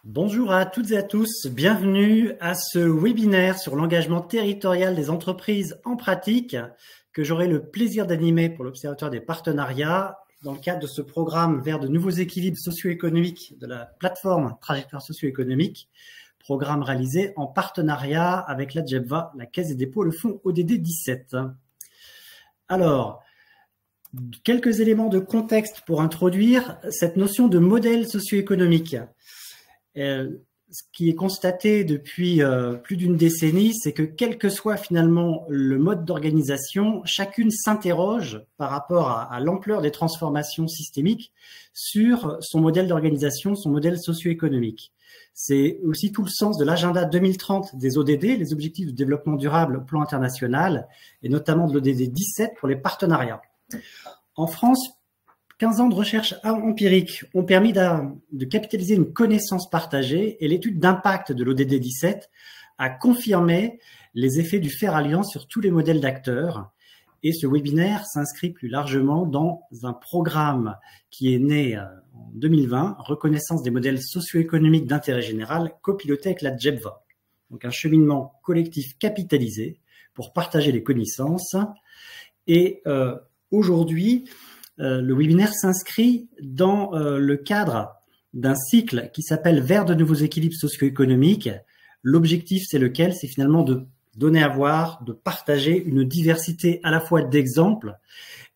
Bonjour à toutes et à tous, bienvenue à ce webinaire sur l'engagement territorial des entreprises en pratique que j'aurai le plaisir d'animer pour l'Observatoire des partenariats dans le cadre de ce programme vers de nouveaux équilibres socio-économiques de la plateforme Trajectoire socio-économique, programme réalisé en partenariat avec la JEBVA, la Caisse des dépôts, le fonds ODD 17. Alors, quelques éléments de contexte pour introduire cette notion de modèle socio-économique. Ce qui est constaté depuis plus d'une décennie, c'est que quel que soit finalement le mode d'organisation, chacune s'interroge par rapport à l'ampleur des transformations systémiques sur son modèle d'organisation, son modèle socio-économique. C'est aussi tout le sens de l'agenda 2030 des ODD, les objectifs de développement durable au plan international, et notamment de l'ODD 17 pour les partenariats. En France, 15 ans de recherche empirique ont permis de capitaliser une connaissance partagée et l'étude d'impact de l'ODD 17 a confirmé les effets du fer à lien sur tous les modèles d'acteurs. Et ce webinaire s'inscrit plus largement dans un programme qui est né en 2020, Reconnaissance des modèles socio-économiques d'intérêt général, copiloté avec la JEBVA. Donc un cheminement collectif capitalisé pour partager les connaissances. Et aujourd'hui, le webinaire s'inscrit dans le cadre d'un cycle qui s'appelle Vers de nouveaux équilibres socio-économiques. L'objectif, c'est lequel? C'est finalement de donner à voir, de partager une diversité à la fois d'exemples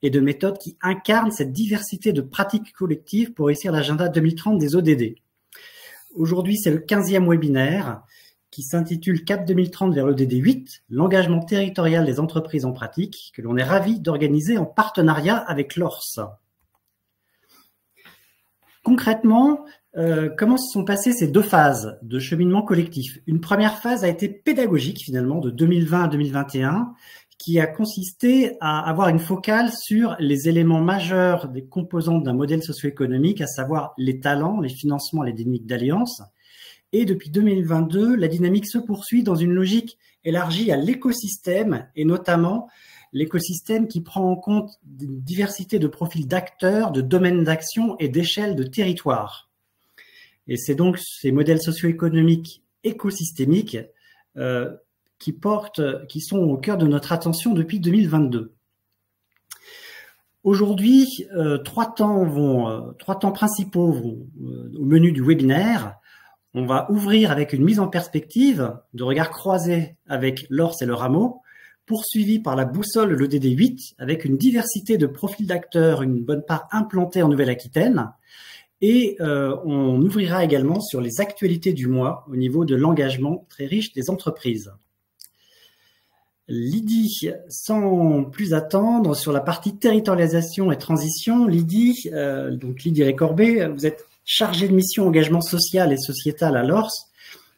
et de méthodes qui incarnent cette diversité de pratiques collectives pour réussir l'agenda 2030 des ODD. Aujourd'hui, c'est le 15e webinaire qui s'intitule Cap 2030 vers l'ODD 8, l'engagement territorial des entreprises en pratique, que l'on est ravi d'organiser en partenariat avec l'ORS. Concrètement, comment se sont passées ces deux phases de cheminement collectif? Une première phase a été pédagogique finalement, de 2020 à 2021, qui a consisté à avoir une focale sur les éléments majeurs des composantes d'un modèle socio-économique, à savoir les talents, les financements, les dynamiques d'alliance. Et depuis 2022, la dynamique se poursuit dans une logique élargie à l'écosystème et notamment l'écosystème qui prend en compte une diversité de profils d'acteurs, de domaines d'action et d'échelles de territoire. Et c'est donc ces modèles socio-économiques écosystémiques qui sont au cœur de notre attention depuis 2022. Aujourd'hui, trois temps principaux vont au menu du webinaire. On va ouvrir avec une mise en perspective de regard croisé avec l'ORS et le rameau, poursuivi par la boussole l'ODD 8 avec une diversité de profils d'acteurs, une bonne part implantée en Nouvelle-Aquitaine. Et on ouvrira également sur les actualités du mois au niveau de l'engagement très riche des entreprises. Lydie, sans plus attendre, sur la partie territorialisation et transition, Lydie, donc Lydie Récorbet, vous êtes chargée de mission engagement social et sociétal à l'ORS.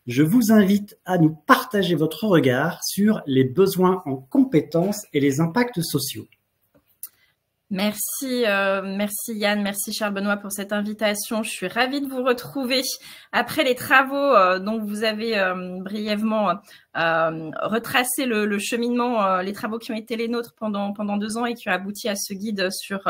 Je vous invite à nous partager votre regard sur les besoins en compétences et les impacts sociaux. Merci Yann, merci Charles Benoît pour cette invitation. Je suis ravie de vous retrouver après les travaux dont vous avez brièvement retracé le cheminement, les travaux qui ont été les nôtres pendant 2 ans et qui ont abouti à ce guide sur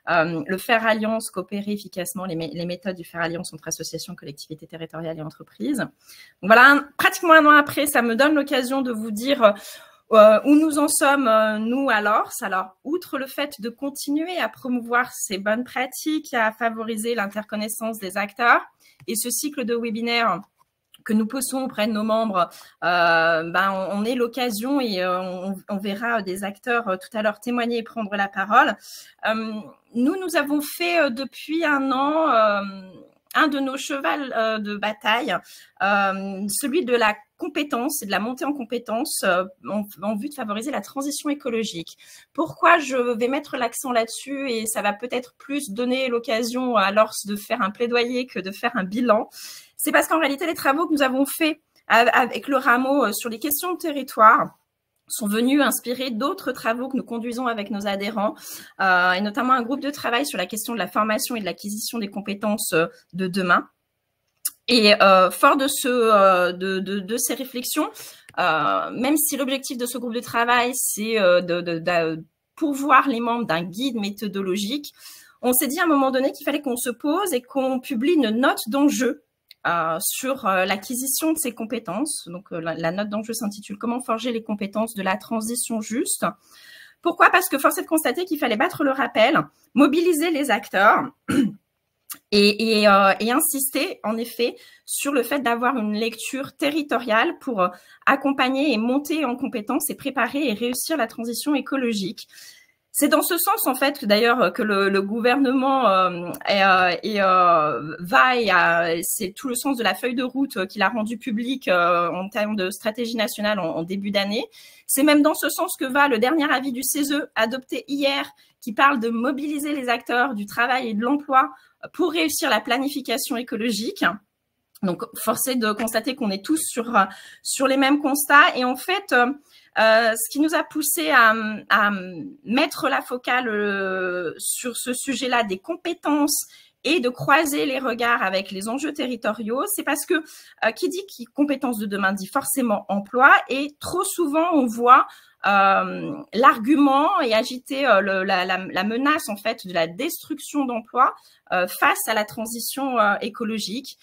le faire alliance, coopérer efficacement, les méthodes du faire alliance entre associations, collectivités territoriales et entreprises. Donc voilà, pratiquement 1 an après, ça me donne l'occasion de vous dire où nous en sommes, nous, à l'ORS. Alors, outre le fait de continuer à promouvoir ces bonnes pratiques, à favoriser l'interconnaissance des acteurs et ce cycle de webinaires que nous poussons auprès de nos membres, on est l'occasion et on verra des acteurs tout à l'heure témoigner et prendre la parole. Nous avons fait depuis 1 an un de nos chevals de bataille, celui de la compétence et de la montée en compétences en vue de favoriser la transition écologique. Pourquoi je vais mettre l'accent là-dessus, et ça va peut-être plus donner l'occasion à l'ORS de faire un plaidoyer que de faire un bilan, c'est parce qu'en réalité, les travaux que nous avons faits avec le rameau sur les questions de territoire sont venus inspirer d'autres travaux que nous conduisons avec nos adhérents, et notamment un groupe de travail sur la question de la formation et de l'acquisition des compétences de demain. Et fort de ces réflexions, même si l'objectif de ce groupe de travail, c'est de pourvoir les membres d'un guide méthodologique, on s'est dit à un moment donné qu'il fallait qu'on se pose et qu'on publie une note d'enjeu sur l'acquisition de ces compétences. Donc, la note d'enjeu s'intitule « Comment forger les compétences de la transition juste ». Pourquoi? Parce que force est de constater qu'il fallait battre le rappel, mobiliser les acteurs et insister en effet sur le fait d'avoir une lecture territoriale pour accompagner et monter en compétences et préparer et réussir la transition écologique. C'est dans ce sens, en fait, d'ailleurs, que le gouvernement c'est tout le sens de la feuille de route qu'il a rendue publique en termes de stratégie nationale en début d'année. C'est même dans ce sens que va le dernier avis du CESE adopté hier, qui parle de mobiliser les acteurs du travail et de l'emploi pour réussir la planification écologique. Donc, force est de constater qu'on est tous sur les mêmes constats. Et en fait, ce qui nous a poussé à mettre la focale sur ce sujet-là des compétences et de croiser les regards avec les enjeux territoriaux, c'est parce que qui dit compétences de demain dit forcément emploi, et trop souvent on voit l'argument et agiter la menace en fait de la destruction d'emplois face à la transition écologique.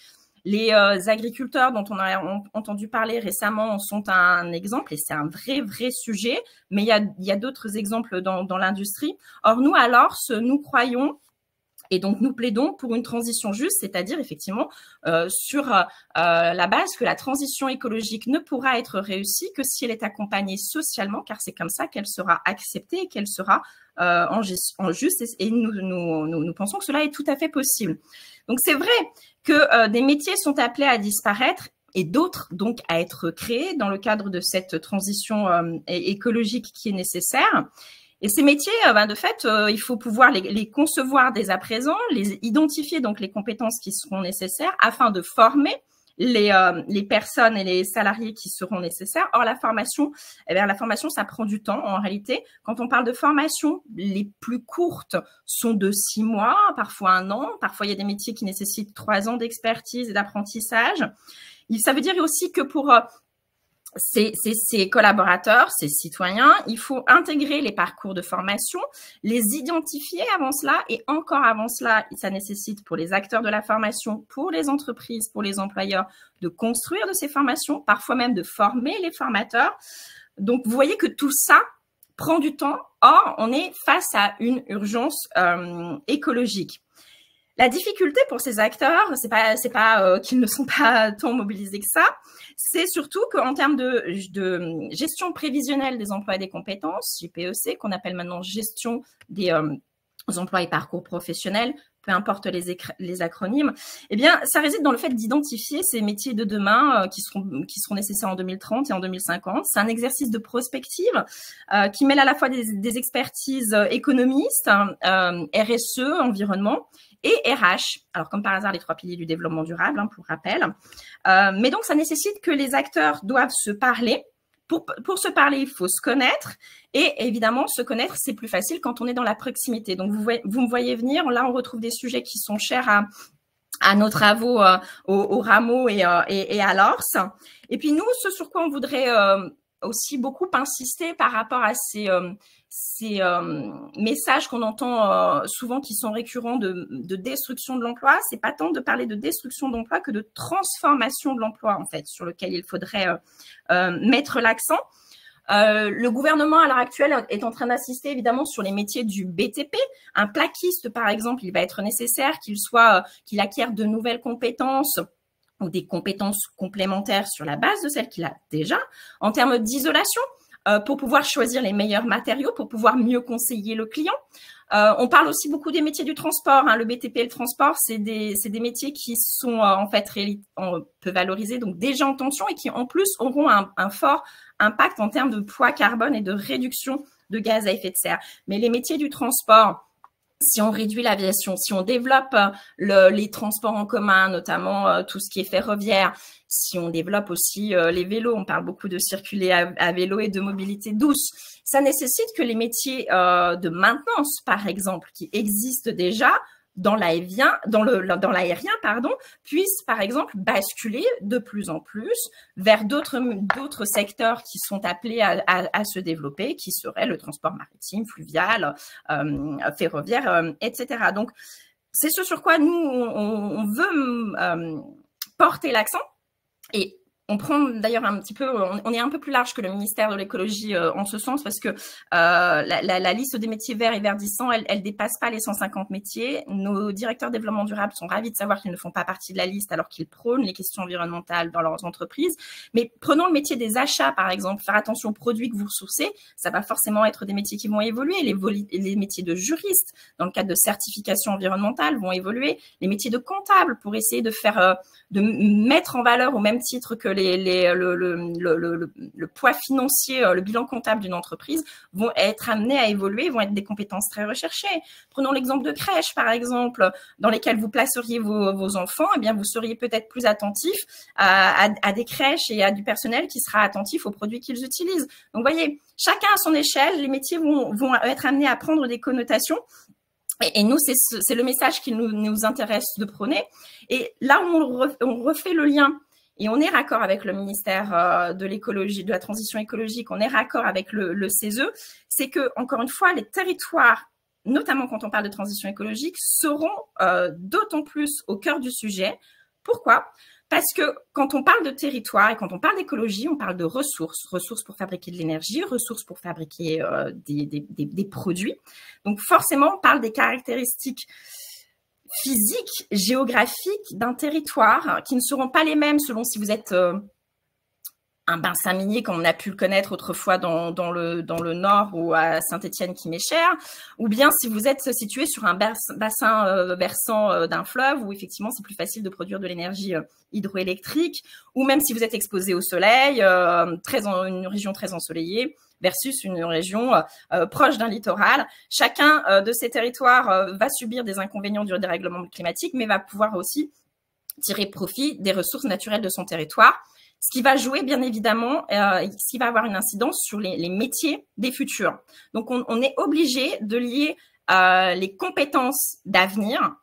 Les agriculteurs dont on a entendu parler récemment en sont un exemple, et c'est un vrai sujet, mais il y a d'autres exemples dans l'industrie. Or, nous, à l'ORS, nous croyons et donc nous plaidons pour une transition juste, c'est-à-dire effectivement sur la base que la transition écologique ne pourra être réussie que si elle est accompagnée socialement, car c'est comme ça qu'elle sera acceptée et qu'elle sera en juste, et nous pensons que cela est tout à fait possible. Donc c'est vrai que des métiers sont appelés à disparaître et d'autres donc à être créés dans le cadre de cette transition écologique qui est nécessaire. Et ces métiers, de fait, il faut pouvoir les concevoir dès à présent, les identifier, donc les compétences qui seront nécessaires afin de former les personnes et les salariés qui seront nécessaires. Or, la formation, ça prend du temps en réalité. Quand on parle de formation, les plus courtes sont de 6 mois, parfois 1 an. Parfois, il y a des métiers qui nécessitent 3 ans d'expertise et d'apprentissage. Ça veut dire aussi que pour ces collaborateurs, ces citoyens, il faut intégrer les parcours de formation, les identifier avant cela, et encore avant cela, ça nécessite pour les acteurs de la formation, pour les entreprises, pour les employeurs, de construire de ces formations, parfois même de former les formateurs. Donc, vous voyez que tout ça prend du temps. Or, on est face à une urgence écologique. La difficulté pour ces acteurs, c'est pas qu'ils ne sont pas tant mobilisés que ça, c'est surtout qu'en termes de gestion prévisionnelle des emplois et des compétences, JPEC, qu'on appelle maintenant gestion des emplois et parcours professionnels, peu importe les acronymes, eh bien, ça réside dans le fait d'identifier ces métiers de demain qui seront nécessaires en 2030 et en 2050. C'est un exercice de prospective qui mêle à la fois des expertises économistes, RSE, environnement, et RH. Alors, comme par hasard, les 3 piliers du développement durable, pour rappel. Mais donc, ça nécessite que les acteurs doivent se parler. Pour se parler, il faut se connaître. Et évidemment, se connaître, c'est plus facile quand on est dans la proximité. Donc, vous me voyez venir. Là, on retrouve des sujets qui sont chers à nos travaux au Rameau et à l'ORS. Et puis, nous, ce sur quoi on voudrait aussi beaucoup insister par rapport à ces messages qu'on entend souvent qui sont récurrents de destruction de l'emploi, c'est pas tant de parler de destruction d'emploi que de transformation de l'emploi, en fait, sur lequel il faudrait mettre l'accent. Le gouvernement, à l'heure actuelle, est en train d'assister évidemment sur les métiers du BTP. Un plaquiste, par exemple, il va être nécessaire qu'il acquiert de nouvelles compétences ou des compétences complémentaires sur la base de celles qu'il a déjà. En termes d'isolation, pour pouvoir choisir les meilleurs matériaux, pour pouvoir mieux conseiller le client. On parle aussi beaucoup des métiers du transport. Le BTP et le transport, c'est des métiers qui sont en fait peu valorisés, donc déjà en tension, et qui en plus auront un fort impact en termes de poids carbone et de réduction de gaz à effet de serre. Mais les métiers du transport, si on réduit l'aviation, si on développe les transports en commun, notamment tout ce qui est ferroviaire, si on développe aussi les vélos, on parle beaucoup de circuler à vélo et de mobilité douce, ça nécessite que les métiers de maintenance, par exemple, qui existent déjà dans l'aérien, puissent, par exemple, basculer de plus en plus vers d'autres secteurs qui sont appelés à se développer, qui seraient le transport maritime, fluvial, ferroviaire, etc. Donc, c'est ce sur quoi nous, on veut porter l'accent. Et on prend d'ailleurs un petit peu, on est un peu plus large que le ministère de l'écologie en ce sens, parce que la liste des métiers verts et verdissants, elle dépasse pas les 150 métiers. Nos directeurs développement durable sont ravis de savoir qu'ils ne font pas partie de la liste alors qu'ils prônent les questions environnementales dans leurs entreprises. Mais prenons le métier des achats, par exemple, faire attention aux produits que vous sourcez, ça va forcément être des métiers qui vont évoluer. Les métiers de juristes, dans le cadre de certification environnementale, vont évoluer. Les métiers de comptable, pour essayer de faire, de mettre en valeur au même titre que le poids financier, le bilan comptable d'une entreprise, vont être amenés à évoluer, vont être des compétences très recherchées. Prenons l'exemple de crèches, par exemple, dans lesquelles vous placeriez vos enfants. Eh bien, vous seriez peut-être plus attentif à des crèches et à du personnel qui sera attentif aux produits qu'ils utilisent. Donc, vous voyez, chacun à son échelle, les métiers vont être amenés à prendre des connotations. Et nous, c'est le message qui nous intéresse de prôner. Et là, on refait le lien. Et on est raccord avec le ministère de l'écologie, de la transition écologique, on est raccord avec le CESE, c'est que, encore une fois, les territoires, notamment quand on parle de transition écologique, seront d'autant plus au cœur du sujet. Pourquoi ? Parce que quand on parle de territoire et quand on parle d'écologie, on parle de ressources pour fabriquer de l'énergie, ressources pour fabriquer des produits. Donc forcément, on parle des caractéristiques physiques, géographiques d'un territoire qui ne seront pas les mêmes selon si vous êtes un Bain-Saint-Minier comme on a pu le connaître autrefois dans le nord ou à Saint-Étienne qui m'est cher, ou bien si vous êtes situé sur un bassin versant d'un fleuve où effectivement c'est plus facile de produire de l'énergie hydroélectrique, ou même si vous êtes exposé au soleil, une région très ensoleillée versus une région proche d'un littoral. Chacun de ces territoires va subir des inconvénients du dérèglement climatique, mais va pouvoir aussi tirer profit des ressources naturelles de son territoire. Ce qui va jouer, bien évidemment, ce qui va avoir une incidence sur les métiers des futurs. Donc, on est obligé de lier les compétences d'avenir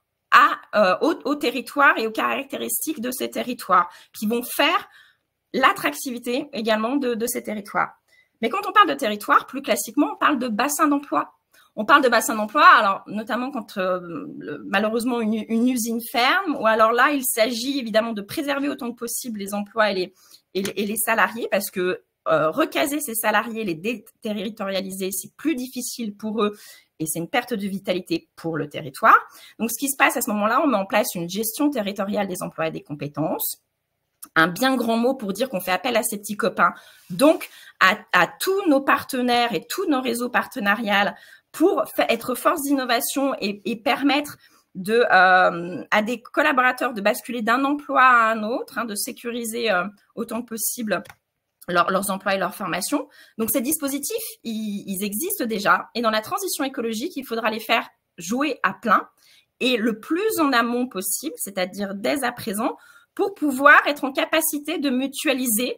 au territoire et aux caractéristiques de ces territoires qui vont faire l'attractivité également de ces territoires. Mais quand on parle de territoire, plus classiquement, on parle de bassin d'emploi. On parle de bassin d'emploi, alors notamment quand malheureusement une usine ferme, ou alors là, il s'agit évidemment de préserver autant que possible les emplois et les salariés, parce que recaser ces salariés, les déterritorialiser, c'est plus difficile pour eux et c'est une perte de vitalité pour le territoire. Donc, ce qui se passe à ce moment-là, on met en place une gestion territoriale des emplois et des compétences. Un bien grand mot pour dire qu'on fait appel à ses petits copains, donc à tous nos partenaires et tous nos réseaux partenariales pour être force d'innovation et permettre à des collaborateurs de basculer d'un emploi à un autre, de sécuriser autant que possible leurs emplois et leurs formations. Donc, ces dispositifs, ils existent déjà. Et dans la transition écologique, il faudra les faire jouer à plein et le plus en amont possible, c'est-à-dire dès à présent, pour pouvoir être en capacité de mutualiser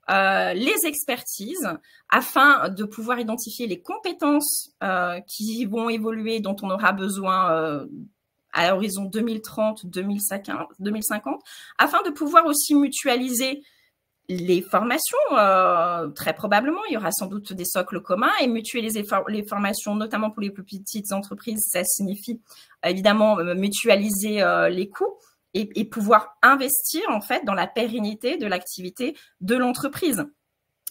les expertises afin de pouvoir identifier les compétences qui vont évoluer, dont on aura besoin à l'horizon 2030-2050, afin de pouvoir aussi mutualiser les formations. Très probablement, il y aura sans doute des socles communs et mutualiser les formations, notamment pour les plus petites entreprises, ça signifie évidemment mutualiser les coûts. Et pouvoir investir en fait dans la pérennité de l'activité de l'entreprise.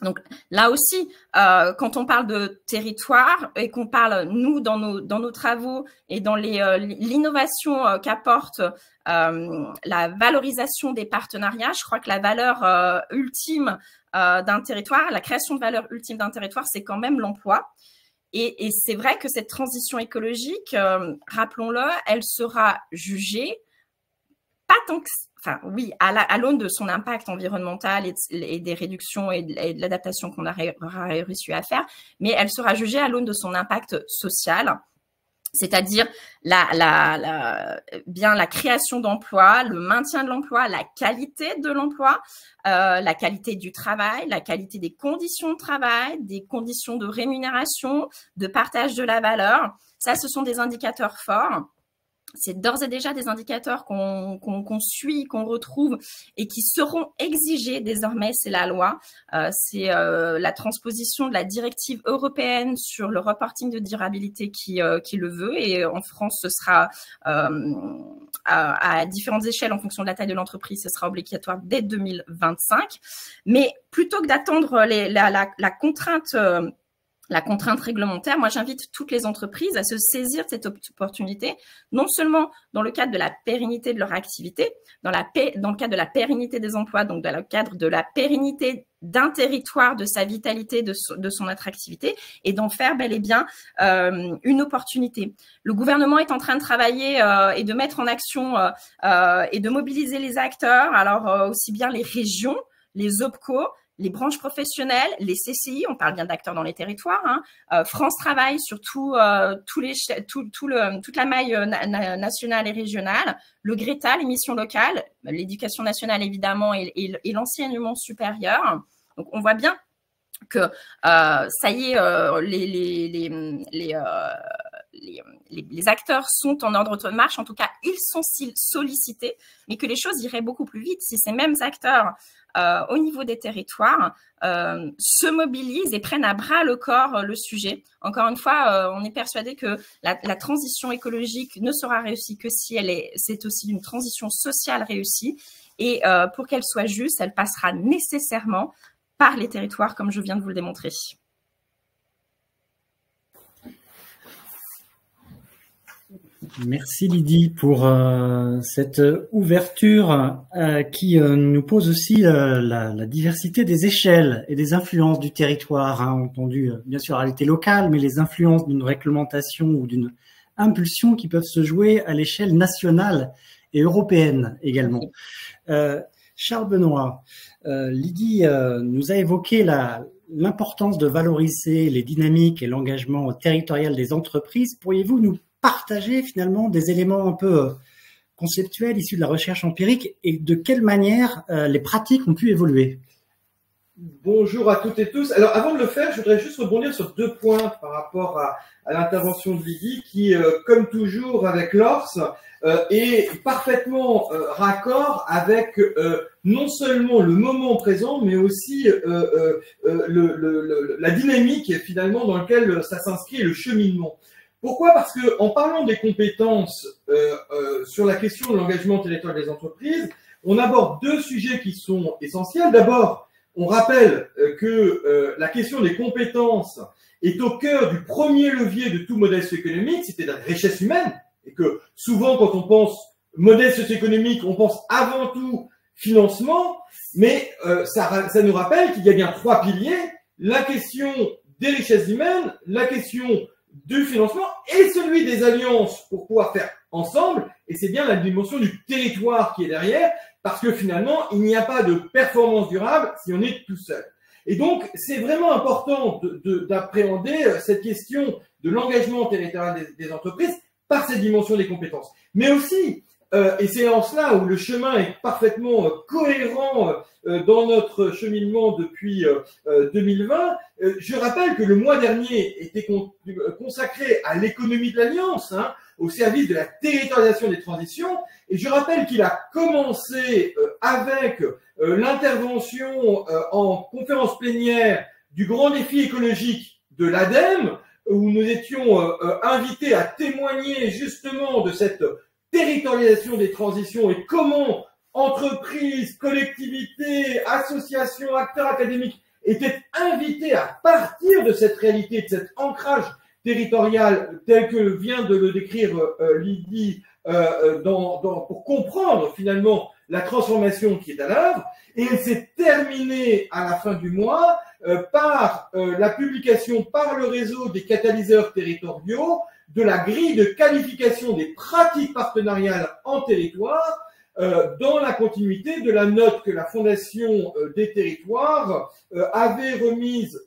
Donc là aussi, quand on parle de territoire et qu'on parle, nous, dans nos travaux et dans l'innovation qu'apporte la valorisation des partenariats, je crois que la valeur ultime d'un territoire, la création de valeur ultime d'un territoire, c'est quand même l'emploi. Et c'est vrai que cette transition écologique, rappelons-le, elle sera jugée pas tant que, enfin oui, à l'aune de son impact environnemental et des réductions et de l'adaptation qu'on aura réussi à faire, mais elle sera jugée à l'aune de son impact social, c'est-à-dire bien la création d'emplois, le maintien de l'emploi, la qualité de l'emploi, la qualité du travail, la qualité des conditions de travail, des conditions de rémunération, de partage de la valeur. Ça, ce sont des indicateurs forts. c'est d'ores et déjà des indicateurs qu'on suit, qu'on retrouve et qui seront exigés désormais, c'est la loi. C'est la transposition de la directive européenne sur le reporting de durabilité qui le veut. Et en France, ce sera à différentes échelles en fonction de la taille de l'entreprise, ce sera obligatoire dès 2025. Mais plutôt que d'attendre la contrainte réglementaire, moi j'invite toutes les entreprises à se saisir de cette opportunité, non seulement dans le cadre de la pérennité de leur activité, dans le cadre de la pérennité des emplois, donc dans le cadre de la pérennité d'un territoire, de sa vitalité, de son attractivité, et d'en faire bel et bien une opportunité. Le gouvernement est en train de travailler et de mettre en action et de mobiliser les acteurs, alors aussi bien les régions, les OPCO, les branches professionnelles, les CCI, on parle bien d'acteurs dans les territoires, France Travail sur toute la maille nationale et régionale, le GRETA, les missions locales, l'éducation nationale évidemment et l'enseignement supérieur. Donc on voit bien que ça y est, les acteurs sont en ordre de marche, en tout cas ils sont sollicités, mais que les choses iraient beaucoup plus vite si ces mêmes acteurs au niveau des territoires se mobilisent et prennent à bras le corps le sujet. Encore une fois, on est persuadé que la transition écologique ne sera réussie que si c'est aussi une transition sociale réussie, et pour qu'elle soit juste, elle passera nécessairement par les territoires, comme je viens de vous le démontrer. Merci Lydie pour cette ouverture qui nous pose aussi la diversité des échelles et des influences du territoire, entendu bien sûr à l'été locale, mais les influences d'une réglementation ou d'une impulsion qui peuvent se jouer à l'échelle nationale et européenne également. Charles Benoît, Lydie nous a évoqué l'importance de valoriser les dynamiques et l'engagement territorial des entreprises. Pourriez-vous nous partager finalement des éléments un peu conceptuels issus de la recherche empirique et de quelle manière les pratiques ont pu évoluer? Bonjour à toutes et tous. Alors avant de le faire, je voudrais juste rebondir sur 2 points par rapport à l'intervention de Lydie qui, comme toujours avec l'ORS, est parfaitement raccord avec non seulement le moment présent, mais aussi la dynamique finalement dans laquelle ça s'inscrit, le cheminement. Pourquoi? Parce que en parlant des compétences sur la question de l'engagement territorial des entreprises, on aborde 2 sujets qui sont essentiels. D'abord, on rappelle que la question des compétences est au cœur du premier levier de tout modèle socio-économique, c'est-à-dire la richesse humaine, et que souvent quand on pense modèle socio-économique, on pense avant tout financement, mais ça nous rappelle qu'il y a bien 3 piliers, la question des richesses humaines, la question du financement et celui des alliances pour pouvoir faire ensemble, et c'est bien la dimension du territoire qui est derrière, parce que finalement, il n'y a pas de performance durable si on est tout seul. Et donc, c'est vraiment important d'appréhender cette question de l'engagement territorial des entreprises par cette dimension des compétences. Mais aussi, et c'est en cela où le chemin est parfaitement cohérent dans notre cheminement depuis 2020. Je rappelle que le mois dernier était consacré à l'économie de l'alliance, au service de la territorialisation des transitions. Et je rappelle qu'il a commencé avec l'intervention en conférence plénière du grand défi écologique de l'ADEME, où nous étions invités à témoigner justement de cette territorialisation des transitions et comment entreprises, collectivités, associations, acteurs académiques étaient invités à partir de cette réalité, de cet ancrage territorial tel que vient de le décrire Lydie pour comprendre finalement la transformation qui est à l'œuvre. Et elle s'est terminée à la fin du mois par la publication par le réseau des catalyseurs territoriaux de la grille de qualification des pratiques partenariales en territoire, dans la continuité de la note que la Fondation des territoires avait remise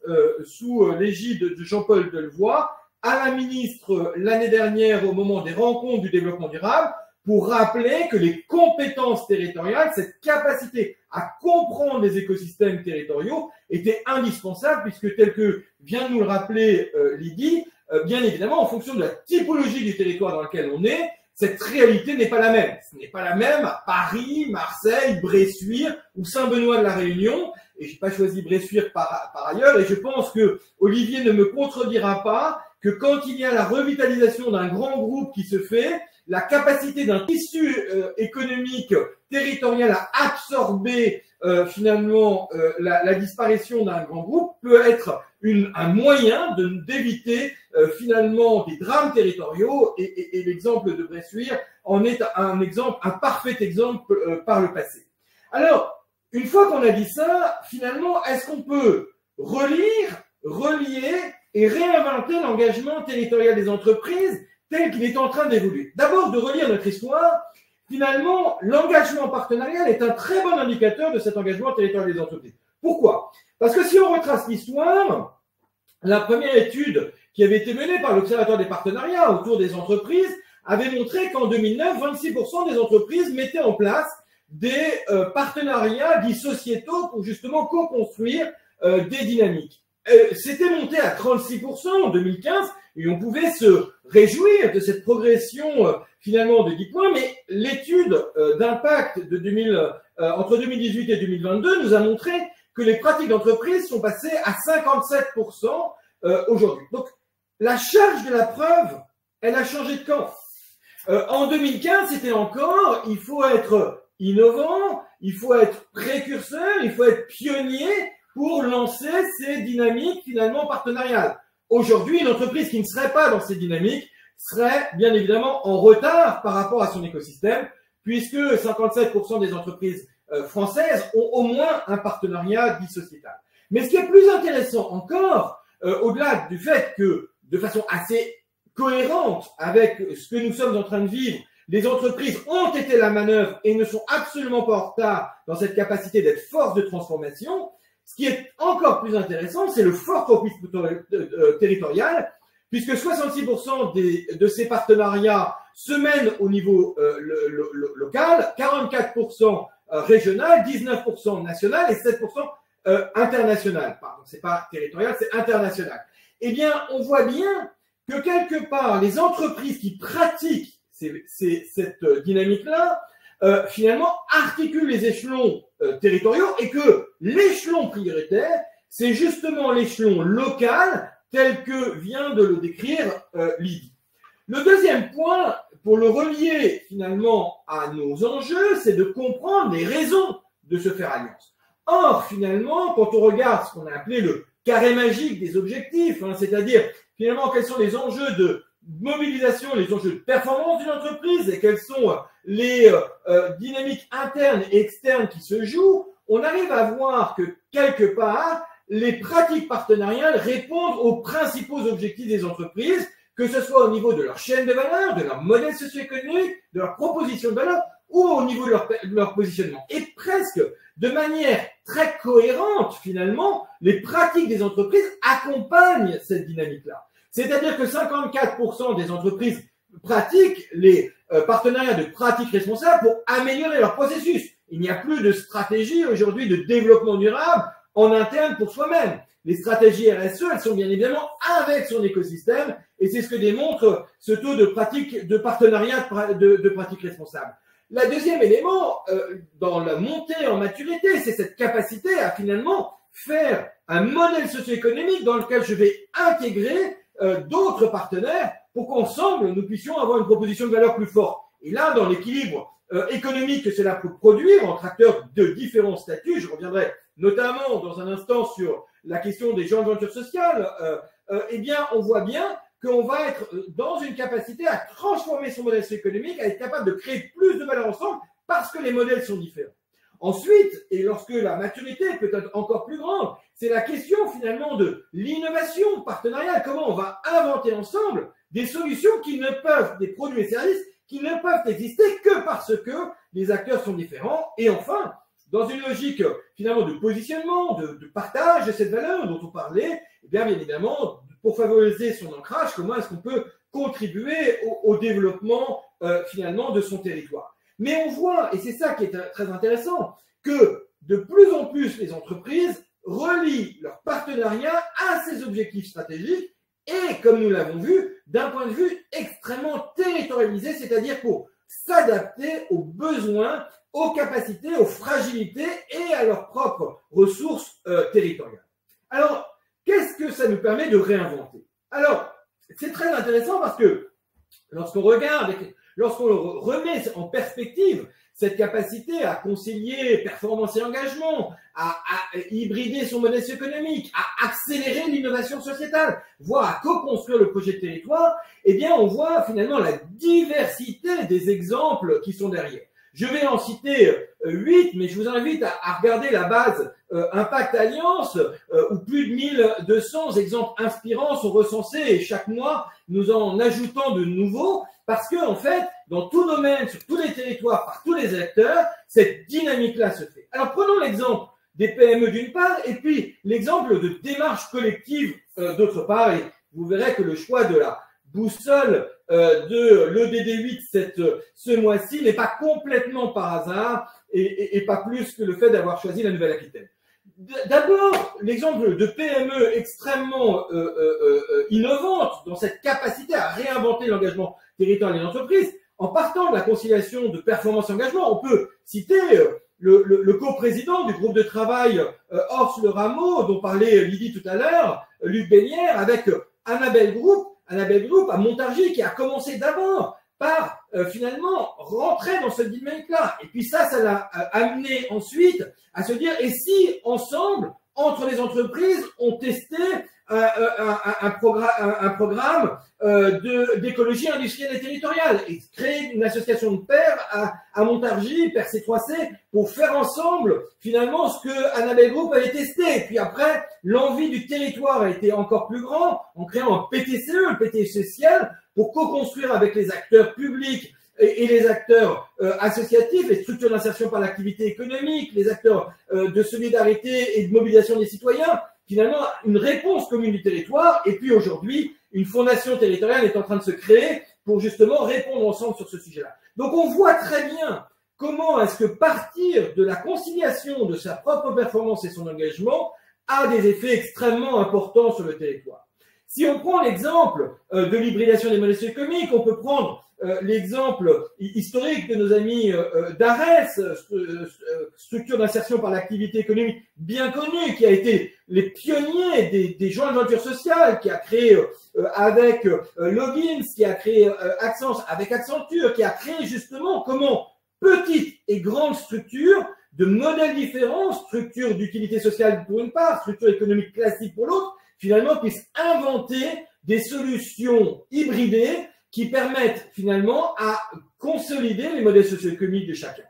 sous l'égide de Jean-Paul Delevoye à la ministre l'année dernière au moment des rencontres du développement durable, pour rappeler que les compétences territoriales, cette capacité à comprendre les écosystèmes territoriaux, était indispensable, puisque tel que vient de nous le rappeler Lydie, bien évidemment, en fonction de la typologie du territoire dans lequel on est, cette réalité n'est pas la même. Ce n'est pas la même à Paris, Marseille, Bressuire ou Saint-Benoît de la Réunion. Et j'ai pas choisi Bressuire par ailleurs. Et je pense que Olivier ne me contredira pas que quand il y a la revitalisation d'un grand groupe qui se fait, la capacité d'un tissu économique territorial à absorber finalement la disparition d'un grand groupe peut être un moyen d'éviter finalement des drames territoriaux et l'exemple de Bressuire en est un exemple, un parfait exemple par le passé. Alors, une fois qu'on a dit ça, finalement, est-ce qu'on peut relire, relier et réinventer l'engagement territorial des entreprises tel qu'il est en train d'évoluer? D'abord, de relire notre histoire. Finalement, l'engagement partenarial est un très bon indicateur de cet engagement territorial des entreprises. Pourquoi? Parce que si on retrace l'histoire, la première étude qui avait été menée par l'Observatoire des partenariats autour des entreprises avait montré qu'en 2009, 26% des entreprises mettaient en place des partenariats dits sociétaux pour justement co-construire des dynamiques. C'était monté à 36% en 2015 et on pouvait se réjouir de cette progression finalement de 10 points, mais l'étude d'impact entre 2018 et 2022 nous a montré que les pratiques d'entreprise sont passées à 57% aujourd'hui. Donc, la charge de la preuve, elle a changé de camp. En 2015, c'était encore, il faut être innovant, il faut être précurseur, il faut être pionnier pour lancer ces dynamiques finalement partenariales. Aujourd'hui, une entreprise qui ne serait pas dans ces dynamiques serait bien évidemment en retard par rapport à son écosystème, puisque 57% des entreprises françaises ont au moins un partenariat dit sociétal. Mais ce qui est plus intéressant encore, au-delà du fait que, de façon assez cohérente avec ce que nous sommes en train de vivre, les entreprises ont été la manœuvre et ne sont absolument pas en retard dans cette capacité d'être force de transformation. Ce qui est encore plus intéressant, c'est le fort tropisme territorial, puisque 66% de ces partenariats se mènent au niveau local, 44% régional, 19% national et 7% international. Pardon, c'est pas territorial, c'est international. Eh bien, on voit bien que quelque part, les entreprises qui pratiquent cette dynamique-là, finalement, articulent les échelons territoriaux et que l'échelon prioritaire, c'est justement l'échelon local tel que vient de le décrire Lydie. Le deuxième point, pour le relier finalement à nos enjeux, c'est de comprendre les raisons de se faire alliance. Or, finalement, quand on regarde ce qu'on a appelé le carré magique des objectifs, c'est-à-dire finalement quels sont les enjeux de mobilisation, les enjeux de performance d'une entreprise et quelles sont les dynamiques internes et externes qui se jouent, on arrive à voir que quelque part, les pratiques partenariales répondent aux principaux objectifs des entreprises, que ce soit au niveau de leur chaîne de valeur, de leur modèle socio-économique, de leur proposition de valeur ou au niveau de leur positionnement. Et presque de manière très cohérente, finalement, les pratiques des entreprises accompagnent cette dynamique-là. C'est-à-dire que 54% des entreprises pratiquent les partenariats de pratiques responsables pour améliorer leur processus. Il n'y a plus de stratégie aujourd'hui de développement durable en interne pour soi-même. Les stratégies RSE, elles sont bien évidemment avec son écosystème et c'est ce que démontre ce taux de partenariat de pratiques responsables. Le deuxième élément dans la montée en maturité, c'est cette capacité à finalement faire un modèle socio-économique dans lequel je vais intégrer d'autres partenaires pour qu'ensemble nous puissions avoir une proposition de valeur plus forte. Et là, dans l'équilibre économique que cela peut produire entre acteurs de différents statuts, je reviendrai notamment dans un instant sur la question des joint ventures sociales, eh bien, on voit bien qu'on va être dans une capacité à transformer son modèle socio-économique, à être capable de créer plus de valeur ensemble parce que les modèles sont différents. Ensuite, et lorsque la maturité peut être encore plus grande, c'est la question finalement de l'innovation partenariale. Comment on va inventer ensemble des solutions qui ne peuvent, des produits et services qui ne peuvent exister que parce que les acteurs sont différents. Et enfin, dans une logique finalement de positionnement, de partage de cette valeur dont on parlait, eh bien évidemment, pour favoriser son ancrage, comment est-ce qu'on peut contribuer au développement finalement de son territoire. Mais on voit, et c'est ça qui est très intéressant, que de plus en plus les entreprises relient leur partenariat à ces objectifs stratégiques et, comme nous l'avons vu, d'un point de vue extrêmement territorialisé, c'est-à-dire pour s'adapter aux besoins, aux capacités, aux fragilités et à leurs propres ressources territoriales. Alors, qu'est-ce que ça nous permet de réinventer? Alors, c'est très intéressant parce que lorsqu'on regarde, lorsqu'on remet en perspective cette capacité à concilier performance et engagement, à hybrider son modèle économique, à accélérer l'innovation sociétale, voire à co-construire le projet de territoire, eh bien, on voit finalement la diversité des exemples qui sont derrière. Je vais en citer 8, mais je vous invite à regarder la base Impact Alliance, où plus de 1200 exemples inspirants sont recensés et chaque mois, nous en ajoutons de nouveaux, parce que, en fait, dans tout domaine, sur tous les territoires, par tous les acteurs, cette dynamique-là se fait. Alors, prenons l'exemple des PME d'une part, et puis l'exemple de démarche collective d'autre part, et vous verrez que le choix de la boussole de l'EDD8 ce mois-ci n'est pas complètement par hasard et pas plus que le fait d'avoir choisi la Nouvelle-Aquitaine. D'abord, l'exemple de PME extrêmement innovante dans cette capacité à réinventer l'engagement territorial des entreprises, en partant de la conciliation de performance et engagement. On peut citer le coprésident du groupe de travail Ors Le Rameau, dont parlait Lydie tout à l'heure, Luc Bélière, avec Annabelle Group à Montargis, qui a commencé d'abord par finalement rentrer dans cette dynamique-là. Et puis ça l'a amené ensuite à se dire, et si ensemble, entre les entreprises, on testait un programme d'écologie industrielle et territoriale et créer une association de pairs à Montargis, Pairs C3C, pour faire ensemble finalement ce que Annabelle Group avait testé. Et puis après, l'envie du territoire a été encore plus grand en créant un PTCE, le PTCE social, pour co-construire avec les acteurs publics et les acteurs associatifs, les structures d'insertion par l'activité économique, les acteurs de solidarité et de mobilisation des citoyens, finalement une réponse commune du territoire. Et puis aujourd'hui, une fondation territoriale est en train de se créer pour justement répondre ensemble sur ce sujet-là. Donc on voit très bien comment est-ce que partir de la conciliation de sa propre performance et son engagement a des effets extrêmement importants sur le territoire. Si on prend l'exemple de l'hybridation des modèles économiques, on peut prendre l'exemple historique de nos amis d'ARES, structure d'insertion par l'activité économique bien connue, qui a été les pionniers des joint ventures sociales, qui a créé avec Logins, qui a créé Accence avec Accenture, qui a créé justement comment petites et grandes structures de modèles différents, structures d'utilité sociale pour une part, structure économique classique pour l'autre, finalement puissent inventer des solutions hybridées qui permettent finalement à consolider les modèles socio-économiques de chacun.